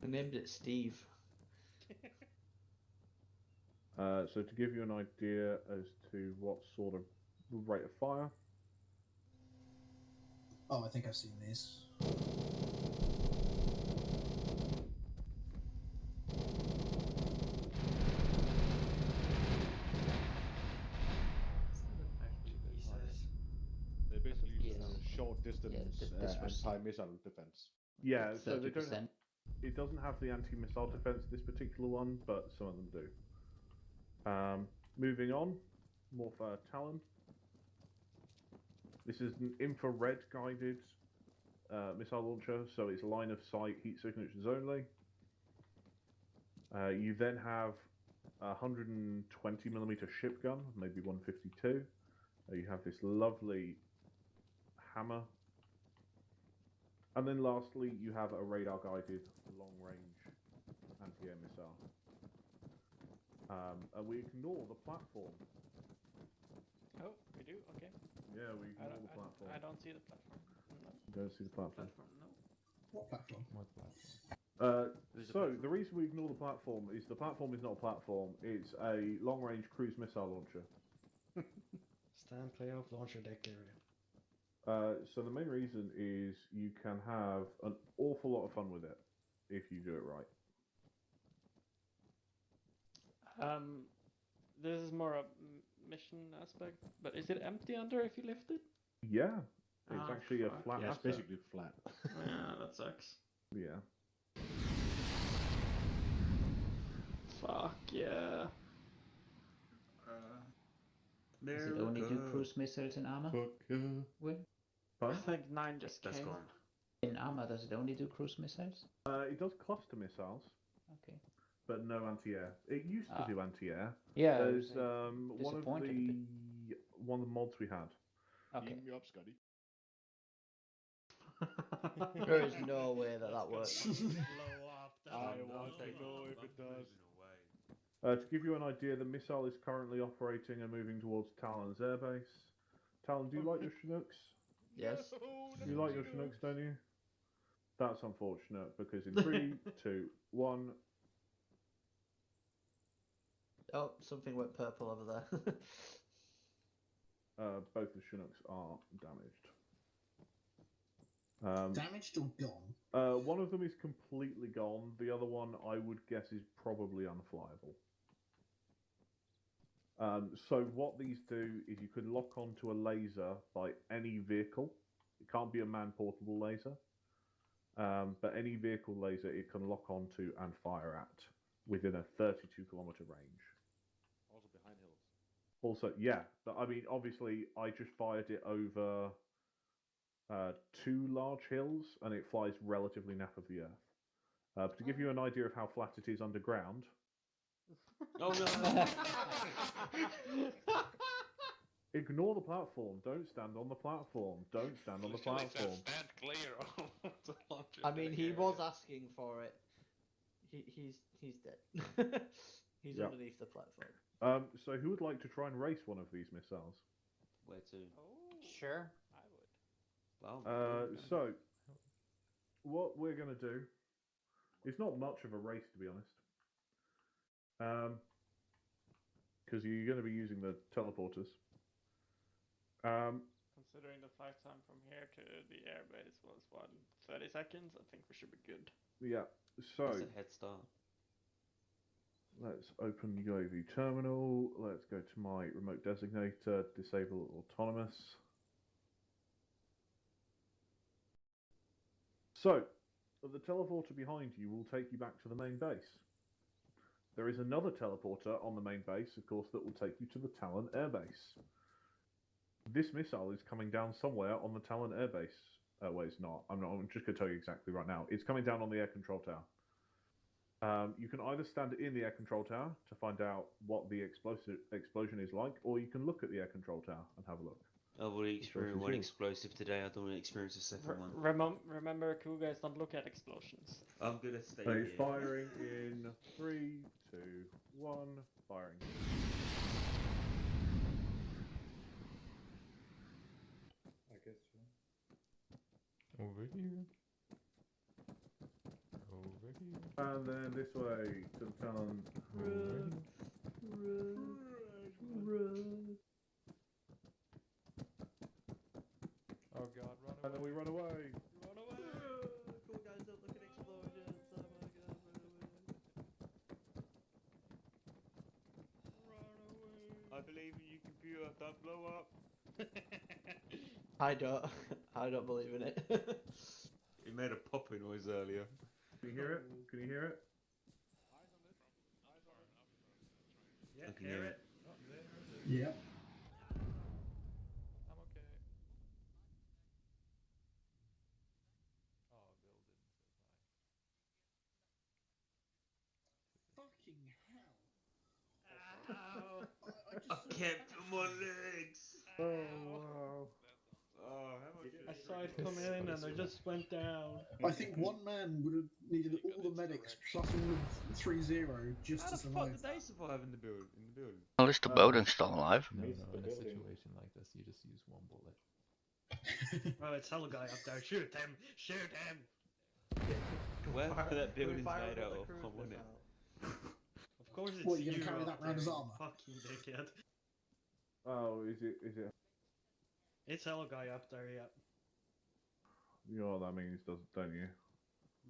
Speaker 10: I named it Steve.
Speaker 2: So to give you an idea as to what sort of rate of fire.
Speaker 4: Oh, I think I've seen these.
Speaker 7: They basically use
Speaker 1: Yes.
Speaker 7: short distance
Speaker 1: this was-
Speaker 7: anti-missile defense.
Speaker 2: Yeah, so they don't.
Speaker 1: 30%.
Speaker 2: It doesn't have the anti-missile defense, this particular one, but some of them do. Moving on, more for Talon. This is an infrared guided missile launcher, so it's line of sight, heat signatures only. You then have a 120mm ship gun, maybe 152. You have this lovely hammer. And then lastly, you have a radar guided long range anti-air missile. And we ignore the platform.
Speaker 5: Oh, we do? Okay.
Speaker 2: Yeah, we ignore the platform.
Speaker 5: I don't see the platform. No.
Speaker 2: You don't see the platform.
Speaker 5: No.
Speaker 4: What platform?
Speaker 2: So the reason we ignore the platform is not a platform, it's a long range cruise missile launcher.
Speaker 9: Stand clear of launcher deck area.
Speaker 2: So the main reason is you can have an awful lot of fun with it if you do it right.
Speaker 5: This is more a mission aspect, but is it empty under if you lift it?
Speaker 2: Yeah, it's
Speaker 5: Ah,
Speaker 2: actually a
Speaker 5: fuck.
Speaker 2: flat
Speaker 7: Yeah, it's
Speaker 2: asset.
Speaker 7: basically flat.
Speaker 5: Yeah, that sucks.
Speaker 2: Yeah.
Speaker 5: Fuck yeah.
Speaker 1: Does it only do cruise missiles in armor?
Speaker 7: Fuck yeah.
Speaker 1: Will?
Speaker 5: I
Speaker 2: Pardon?
Speaker 5: think 9 just
Speaker 11: That's
Speaker 5: came.
Speaker 11: gone.
Speaker 1: In armor, does it only do cruise missiles?
Speaker 2: It does cluster missiles,
Speaker 1: Okay.
Speaker 2: but no anti-air. It used to do anti-air.
Speaker 1: Yeah, I
Speaker 2: There's
Speaker 1: was
Speaker 2: one of
Speaker 1: disappointed a
Speaker 2: the
Speaker 1: bit.
Speaker 2: mods we had.
Speaker 1: Okay.
Speaker 7: Beam me up, Scotty.
Speaker 10: There is no way that works.
Speaker 7: I want to know if it does.
Speaker 2: To give you an idea, the missile is currently operating and moving towards Talon's airbase. Talon, do you like your Chinooks?
Speaker 10: Yes.
Speaker 2: You like your Chinooks, don't you? That's unfortunate because in 3, 2, 1.
Speaker 10: Oh, something went purple over there.
Speaker 2: Both the Chinooks are damaged.
Speaker 4: Damaged or gone?
Speaker 2: One of them is completely gone. The other one, I would guess, is probably unflyable. So what these do is you can lock onto a laser by any vehicle. It can't be a man-portable laser, but any vehicle laser it can lock onto and fire at within a 32-kilometer range.
Speaker 7: Also behind hills.
Speaker 2: Also, yeah, but I mean, obviously, I just fired it over 2 large hills, and it flies relatively nap of the earth. But to give you an idea of how flat it is underground.
Speaker 11: Oh no!
Speaker 2: Ignore the platform. Don't stand on the platform. Don't stand on the
Speaker 6: Literally said
Speaker 2: platform.
Speaker 6: stand clear of the launcher.
Speaker 10: I mean, he was asking for it. He's dead. He's
Speaker 2: Yep.
Speaker 10: underneath the platform.
Speaker 2: So who would like to try and race one of these missiles?
Speaker 11: Where to?
Speaker 5: Oh,
Speaker 8: Sure.
Speaker 5: I would.
Speaker 11: Well,
Speaker 2: So what we're going to do is not much of a race, to be honest. Because you're going to be using the teleporters.
Speaker 5: Considering the flight time from here to the airbase was, what, 30 seconds? I think we should be good.
Speaker 2: Yeah, so
Speaker 11: that's a head start.
Speaker 2: let's open UAV terminal. Let's go to my remote designator, disable autonomous. So, the teleporter behind you will take you back to the main base. There is another teleporter on the main base, of course, that will take you to the Talon airbase. This missile is coming down somewhere on the Talon airbase. Wait, it's not. I'm just going to tell you exactly right now. It's coming down on the air control tower. You can either stand in the air control tower to find out what the explosion is like, or you can look at the air control tower and have a look.
Speaker 11: I've already experienced one
Speaker 2: yours.
Speaker 11: explosive today. I don't want to experience a second one.
Speaker 5: Remember, cool guys don't look at explosions.
Speaker 11: I'm gonna stay
Speaker 2: So
Speaker 11: here.
Speaker 2: it's firing in 3, 2, 1, firing.
Speaker 9: I guess so. Over here. Over here.
Speaker 2: And then this way to the Talon.
Speaker 9: Oh god, run away.
Speaker 2: And then we run away.
Speaker 5: Run away!
Speaker 10: Cool guys don't look at explosions. Oh my god, run away.
Speaker 11: I believe in you, computer. Don't blow up.
Speaker 10: I don't believe in it.
Speaker 11: It made a popping noise earlier.
Speaker 2: Can you hear it? Can you hear it?
Speaker 9: Yeah,
Speaker 11: I can hear it.
Speaker 9: Oh, there it is.
Speaker 4: Yeah.
Speaker 9: I'm okay. Oh, Bill didn't
Speaker 4: Fucking hell.
Speaker 11: I kept my legs.
Speaker 2: Oh wow.
Speaker 11: Oh, how much?
Speaker 5: I saw it come in and I just went down.
Speaker 4: I think one man would have needed all the medics plus all of 3-0 just
Speaker 11: How
Speaker 4: to
Speaker 11: the fuck
Speaker 4: survive.
Speaker 11: did they survive in the building?
Speaker 12: At least the building's still alive.
Speaker 9: No, in a situation like this, you just use one bullet.
Speaker 5: Oh, it's hell guy up there. Shoot him! Shoot him!
Speaker 11: Whatever that
Speaker 10: Can we
Speaker 11: building's
Speaker 10: fire
Speaker 11: made
Speaker 10: up
Speaker 11: out
Speaker 10: the
Speaker 11: of,
Speaker 10: cruise
Speaker 11: I want it.
Speaker 10: missile?
Speaker 5: Of course it's
Speaker 4: What, you gonna
Speaker 5: you
Speaker 4: carry
Speaker 5: up
Speaker 4: that round as
Speaker 5: there,
Speaker 4: armor?
Speaker 5: Fucking dickhead.
Speaker 2: Oh, is it?
Speaker 5: It's hell guy up there, yeah.
Speaker 2: You know what that means, don't you?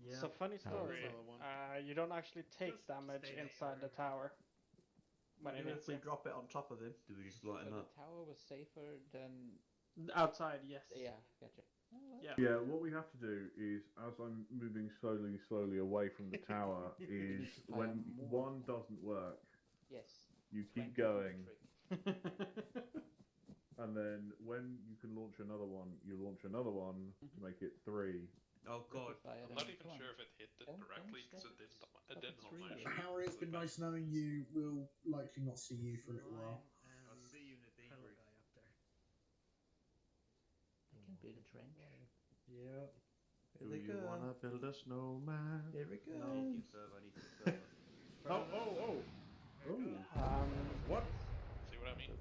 Speaker 5: Yeah. So funny story. You don't actually take damage inside the tower. When it
Speaker 10: Even
Speaker 5: hits
Speaker 10: if we
Speaker 5: you.
Speaker 10: drop it on top of him.
Speaker 11: Do we just light him
Speaker 1: The
Speaker 11: up?
Speaker 1: tower was safer than
Speaker 5: Outside, yes.
Speaker 1: Yeah, gotcha.
Speaker 5: Yeah.
Speaker 2: Yeah, what we have to do is, as I'm moving slowly away from the tower, is
Speaker 1: Fire
Speaker 2: when
Speaker 1: more.
Speaker 2: one doesn't work,
Speaker 1: Yes.
Speaker 2: you keep
Speaker 1: 20
Speaker 2: going,
Speaker 1: trick.
Speaker 2: and then when you can launch another one, you launch another one to make it 3.
Speaker 11: Oh god.
Speaker 6: I'm not even sure if it hit it directly because it didn't on my sheet.
Speaker 4: Harry, it's been nice knowing you. We'll likely not see you for a little while.
Speaker 11: I'll see you in the
Speaker 9: Fellow
Speaker 11: debrief.
Speaker 9: guy up there.
Speaker 1: I can build a trench.
Speaker 7: Do
Speaker 10: Yeah.
Speaker 7: you wanna build a snowman?
Speaker 10: Here we go.
Speaker 11: I need to get further, I need to get further.
Speaker 2: Oh!
Speaker 5: What?
Speaker 6: See what I mean?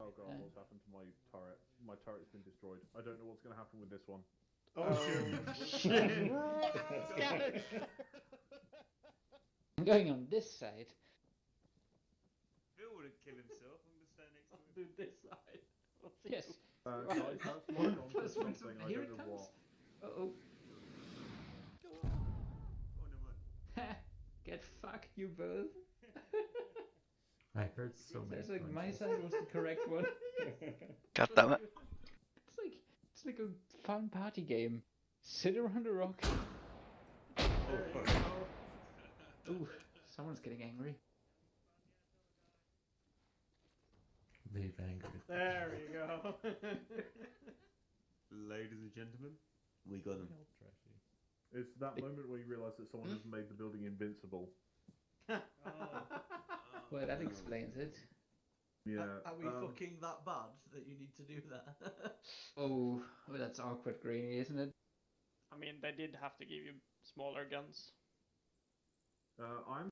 Speaker 2: Oh god, what's happened to my turret? My turret's been destroyed. I don't know what's going to happen with this one.
Speaker 7: Oh, shit!
Speaker 1: I'm going on this side.
Speaker 11: Phil wouldn't kill himself. I'm gonna stand next to him.
Speaker 5: Do this side.
Speaker 1: Yes.
Speaker 2: Guys, that's logged on to
Speaker 1: First one,
Speaker 2: something, I
Speaker 1: here
Speaker 2: don't
Speaker 1: it
Speaker 2: know
Speaker 1: comes.
Speaker 2: what.
Speaker 1: Uh-oh.
Speaker 11: Oh no, man.
Speaker 1: Get fucked, you both.
Speaker 9: I heard so many.
Speaker 1: It's like my side was the correct one.
Speaker 12: God damn it.
Speaker 1: It's like a fun party game. Sit around a rock. Ooh, someone's getting angry.
Speaker 9: Leave angry.
Speaker 5: There we go.
Speaker 11: Ladies and gentlemen, we got them.
Speaker 2: It's that moment where you realise that someone has made the building invincible.
Speaker 1: Well, that explains it.
Speaker 2: Yeah.
Speaker 10: Are we fucking that bad that you need to do that?
Speaker 1: Oh, that's awkward, Greeny, isn't it?
Speaker 5: I mean, they did have to give you smaller guns.
Speaker 1: I'm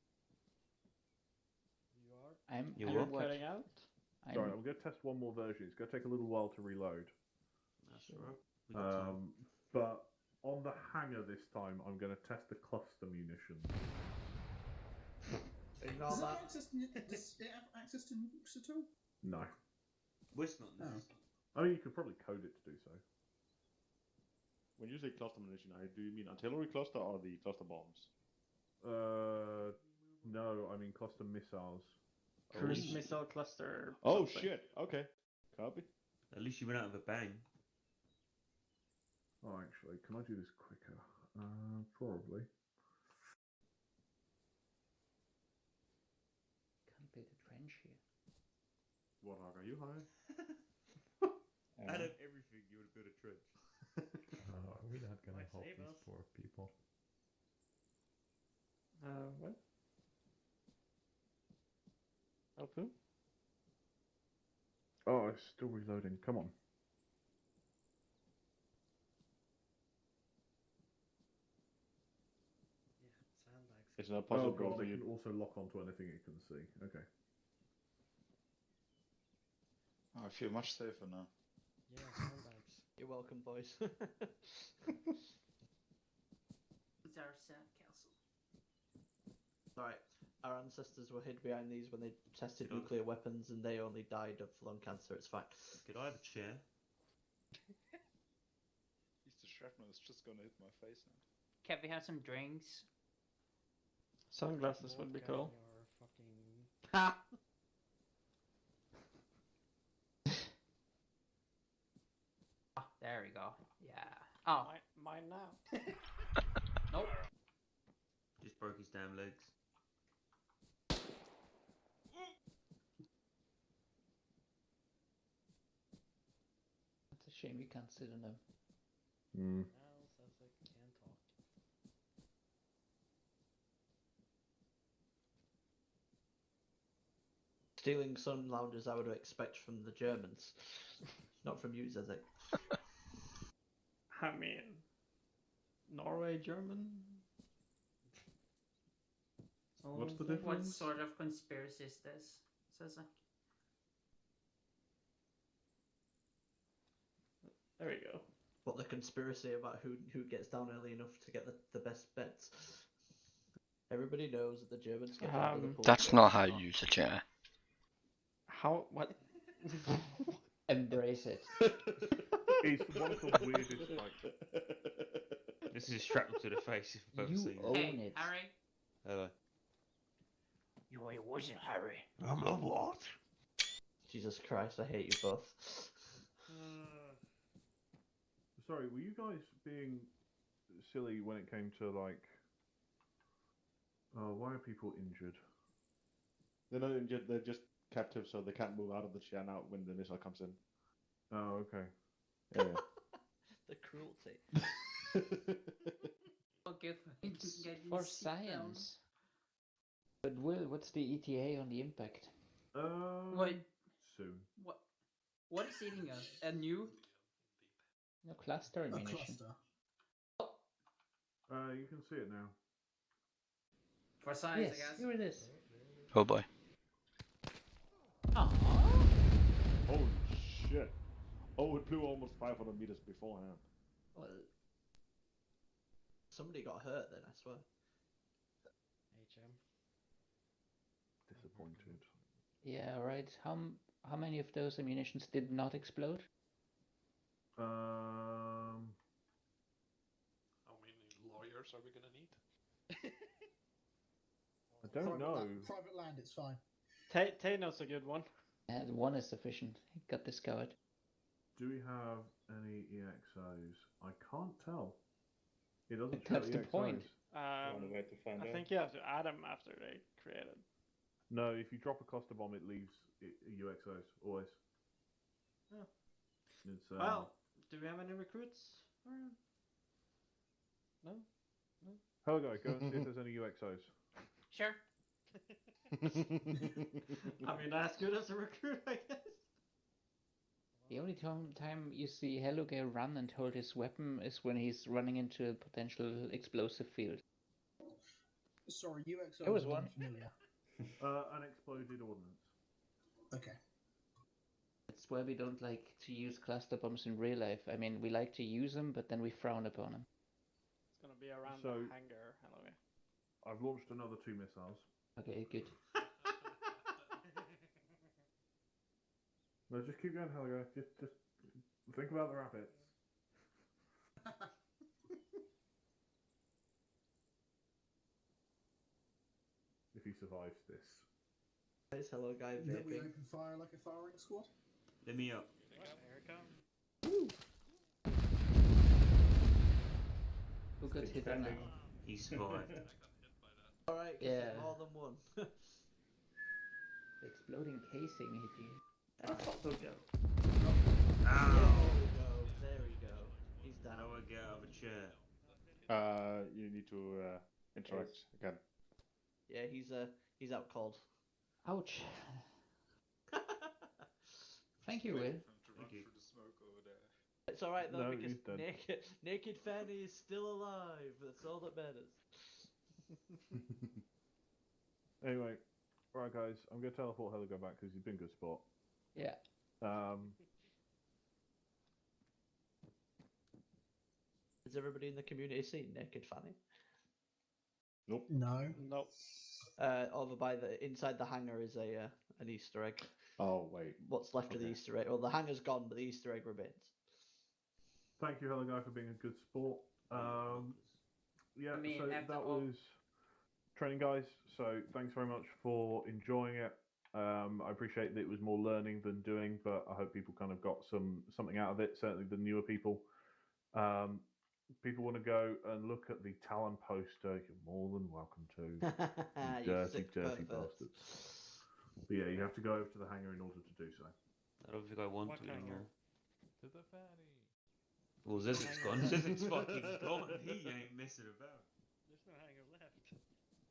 Speaker 1: what?
Speaker 5: Cutting out?
Speaker 2: Sorry, I'm going to test one more version. It's going to take a little while to reload.
Speaker 11: That's right.
Speaker 2: But on the hangar this time, I'm going to test the cluster munitions.
Speaker 4: Does it have access to nukes at all?
Speaker 2: No.
Speaker 11: Well, it's not nice.
Speaker 2: I mean, you could probably code it to do so.
Speaker 7: When you say cluster munition, do you mean artillery cluster or the cluster bombs?
Speaker 2: No, I mean cluster missiles.
Speaker 5: Cruise missile cluster.
Speaker 7: Oh
Speaker 5: something.
Speaker 7: shit! Okay, copy.
Speaker 11: At least you went out of a bang.
Speaker 2: Oh, actually, can I do this quicker? Probably.
Speaker 1: Can't build a trench here.
Speaker 7: What are you high?
Speaker 11: Out of everything, you would build a trench.
Speaker 9: Are we not gonna
Speaker 5: Might
Speaker 9: help
Speaker 5: save
Speaker 9: these
Speaker 5: us.
Speaker 9: poor people?
Speaker 5: What? Help who?
Speaker 2: Oh, it's still reloading. Come on.
Speaker 9: Yeah, sandbags.
Speaker 7: It's not
Speaker 2: Oh
Speaker 7: possible
Speaker 2: god,
Speaker 7: for
Speaker 2: they
Speaker 7: you.
Speaker 2: can also lock onto anything it can see. Okay.
Speaker 3: Oh, I feel much safer now.
Speaker 9: Yeah, sandbags.
Speaker 10: You're welcome, boys.
Speaker 8: It's our sand castle.
Speaker 10: Alright, our ancestors were hid behind these when they tested nuclear weapons and they only died of lung cancer, it's fine.
Speaker 11: Could I have a chair?
Speaker 3: The shrapnel is just gonna hit my face now.
Speaker 8: Can we have some drinks?
Speaker 5: Sunglasses would be
Speaker 9: Vodka
Speaker 5: cool.
Speaker 9: in your fucking...
Speaker 8: Ha! Oh, there we go. Yeah. Oh,
Speaker 5: Mine now.
Speaker 8: nope.
Speaker 11: Just broke his damn legs.
Speaker 1: It's a shame you can't sit on them.
Speaker 9: Now sounds like we can't talk.
Speaker 10: Stealing sun loungers I would expect from the Germans. Not from you, Zezek.
Speaker 5: I mean, Norway, German.
Speaker 7: What's the
Speaker 8: What
Speaker 7: difference?
Speaker 8: sort of conspiracy is this? Says
Speaker 5: There we go.
Speaker 10: What, the conspiracy about who gets down early enough to get the best bets? Everybody knows that the Germans get down to the pool.
Speaker 12: That's not how you use a chair.
Speaker 5: How? What?
Speaker 1: Embrace it.
Speaker 2: It's one of the weirdest, like...
Speaker 11: This is a shrapnel to the face if I've ever
Speaker 1: You
Speaker 11: seen
Speaker 1: own
Speaker 11: it.
Speaker 8: Hey,
Speaker 1: it.
Speaker 8: Harry.
Speaker 11: Hello.
Speaker 8: You wasn't Harry.
Speaker 11: I'm not what?
Speaker 10: Jesus Christ, I hate you both.
Speaker 2: sorry, were you guys being silly when it came to like? Why are people injured?
Speaker 7: They're not injured. They're just captive, so they can't move out of the chair now when the missile comes in.
Speaker 2: Oh, okay.
Speaker 7: Yeah.
Speaker 10: The cruelty.
Speaker 8: Okay,
Speaker 1: For science. But Will, what's the ETA on the impact?
Speaker 8: Wait,
Speaker 2: Soon.
Speaker 8: what is hitting us? A nuke?
Speaker 1: No, cluster
Speaker 4: A
Speaker 1: ammunition.
Speaker 4: cluster.
Speaker 2: You can see it now.
Speaker 8: For science,
Speaker 1: Yes,
Speaker 8: I guess.
Speaker 1: here it is.
Speaker 12: Oh boy.
Speaker 8: Aww.
Speaker 7: Holy shit! Oh, it blew almost 500 meters beforehand.
Speaker 8: Well,
Speaker 10: Somebody got hurt then, I swear.
Speaker 9: HM.
Speaker 2: Disappointed.
Speaker 1: Yeah, right. How many of those ammunitions did not explode?
Speaker 2: Um,
Speaker 6: How many lawyers are we gonna need?
Speaker 2: I don't know.
Speaker 4: Private land, it's fine.
Speaker 5: Tano's a good one.
Speaker 1: One is sufficient. He got discovered.
Speaker 2: Do we have any EXOs? I can't tell. It doesn't show
Speaker 1: That's the
Speaker 2: EXOs.
Speaker 1: point.
Speaker 3: Where to find
Speaker 5: I
Speaker 3: out?
Speaker 5: think you have to add them after they created.
Speaker 2: No, if you drop a cluster bomb, it leaves UXOs always.
Speaker 5: Oh.
Speaker 2: It's,
Speaker 5: Well, do we have any recruits? No?
Speaker 2: Hello, guy. Go and see if there's any UXOs.
Speaker 8: sure.
Speaker 5: I mean, as good as a recruit, I guess.
Speaker 1: The only time you see Helluga run and hold his weapon is when he's running into a potential explosive field.
Speaker 4: Sorry, UXO
Speaker 1: There was
Speaker 4: is
Speaker 1: one.
Speaker 4: unfamiliar.
Speaker 2: Unexploded ordnance.
Speaker 4: Okay.
Speaker 1: That's why we don't like to use cluster bombs in real life. I mean, we like to use them, but then we frown upon them.
Speaker 5: It's gonna be around
Speaker 2: So-
Speaker 5: the hangar anyway.
Speaker 2: I've launched another 2 missiles.
Speaker 1: Okay, good.
Speaker 2: No, just keep going, Helga. Just think about the rabbits. If he survives this.
Speaker 10: Nice hello guy
Speaker 4: That we
Speaker 10: vaping.
Speaker 4: open fire like a firing squad?
Speaker 11: Let me up.
Speaker 5: Here it comes.
Speaker 1: Who got hit on that?
Speaker 11: He survived.
Speaker 10: Alright,
Speaker 1: Yeah.
Speaker 10: more than one.
Speaker 1: The exploding casing hit you.
Speaker 11: That's also go.
Speaker 10: There
Speaker 11: Ow!
Speaker 10: we go, there we go. He's down.
Speaker 11: How do I get out of a chair?
Speaker 7: You need to interact again.
Speaker 10: Yeah, he's out cold.
Speaker 1: Ouch. Thank you, Will.
Speaker 3: Waiting for him to run through the smoke over there.
Speaker 10: It's alright though,
Speaker 2: No,
Speaker 10: because
Speaker 2: he's dead.
Speaker 10: naked Fanny is still alive. That's all that matters.
Speaker 2: Anyway, right, guys. I'm going to teleport Helga back because he's been a good sport.
Speaker 1: Yeah.
Speaker 10: Has everybody in the community seen Naked Fanny?
Speaker 7: Nope.
Speaker 4: No.
Speaker 5: Nope.
Speaker 10: Over by the inside the hangar is an Easter egg.
Speaker 7: Oh wait.
Speaker 10: What's left of the
Speaker 7: Okay.
Speaker 10: Easter egg? Well, the hangar's gone, but the Easter egg remains.
Speaker 2: Thank you, Helga, for being a good sport. Yeah,
Speaker 8: I mean,
Speaker 2: so
Speaker 8: after
Speaker 2: that
Speaker 8: all-
Speaker 2: was training, guys. So thanks very much for enjoying it. I appreciate that it was more learning than doing, but I hope people kind of got something out of it. Certainly the newer people. People want to go and look at the Talon poster. You're more than welcome to. You
Speaker 10: You
Speaker 2: dirty,
Speaker 10: sick
Speaker 2: dirty
Speaker 10: perverts.
Speaker 2: bastards. But yeah, you have to go over to the hangar in order to do so.
Speaker 11: I don't think I want
Speaker 5: What
Speaker 11: to
Speaker 5: kind
Speaker 11: anymore.
Speaker 9: To the fanny.
Speaker 11: Well, Zizek's gone. Zizek's fucking gone. He ain't messing about.
Speaker 5: There's no hangar left.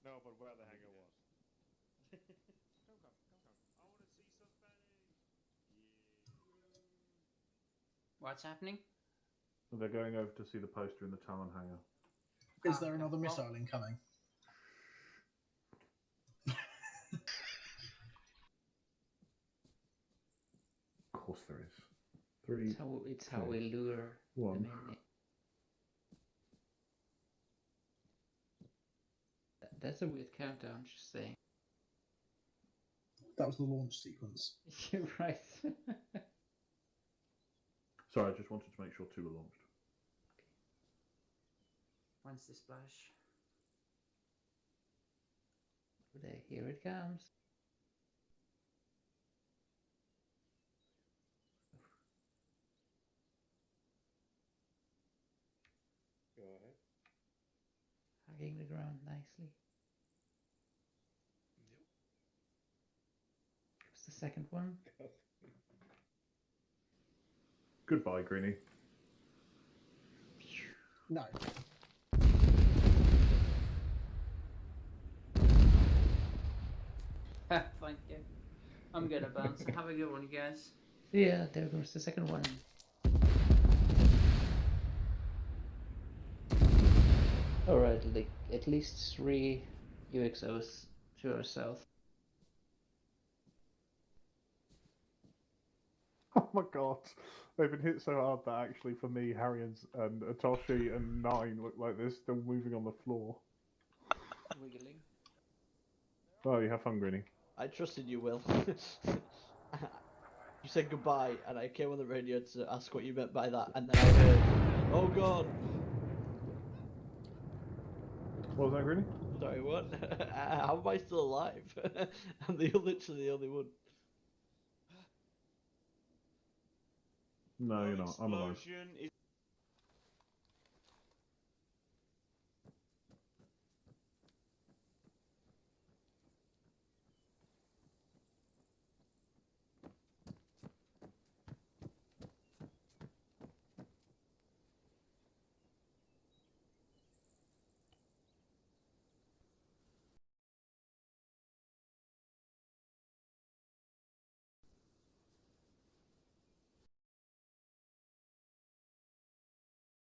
Speaker 9: No, but where the hangar was.
Speaker 6: Come. I want to see some fanny.
Speaker 8: What's happening?
Speaker 2: They're going over to see the poster in the Talon hangar.
Speaker 4: Is there
Speaker 8: Okay,
Speaker 4: another
Speaker 8: well-
Speaker 4: missile incoming?
Speaker 2: Of course there is. 3.
Speaker 1: It's how we lure
Speaker 2: One.
Speaker 1: them in. That's a weird countdown, just saying.
Speaker 4: That was the launch sequence.
Speaker 1: You're right.
Speaker 2: Sorry, I just wanted to make sure 2 were launched.
Speaker 8: When's the splash?
Speaker 1: There, here it comes. Hugging the ground nicely. What's the second one?
Speaker 2: Goodbye, Greenie.
Speaker 4: No.
Speaker 8: Thank you. I'm good at bouncing. Have a good one, you guys.
Speaker 1: Yeah, there goes the second one. Alright, like at least 3 UXOs to our south.
Speaker 2: Oh my god. They've been hit so hard that actually for me, Harry and Atoshi and 9 look like they're still moving on the floor.
Speaker 5: Wiggling.
Speaker 2: Oh, you have fun, Greenie.
Speaker 10: I trusted you, Will. You said goodbye, and I came on the radio to ask what you meant by that, and then I heard, "Oh God."
Speaker 2: What was that, Greenie?
Speaker 10: Sorry, what? How am I still alive? I'm literally the only one.
Speaker 2: No, you're not. I'm alive.
Speaker 11: Explosion is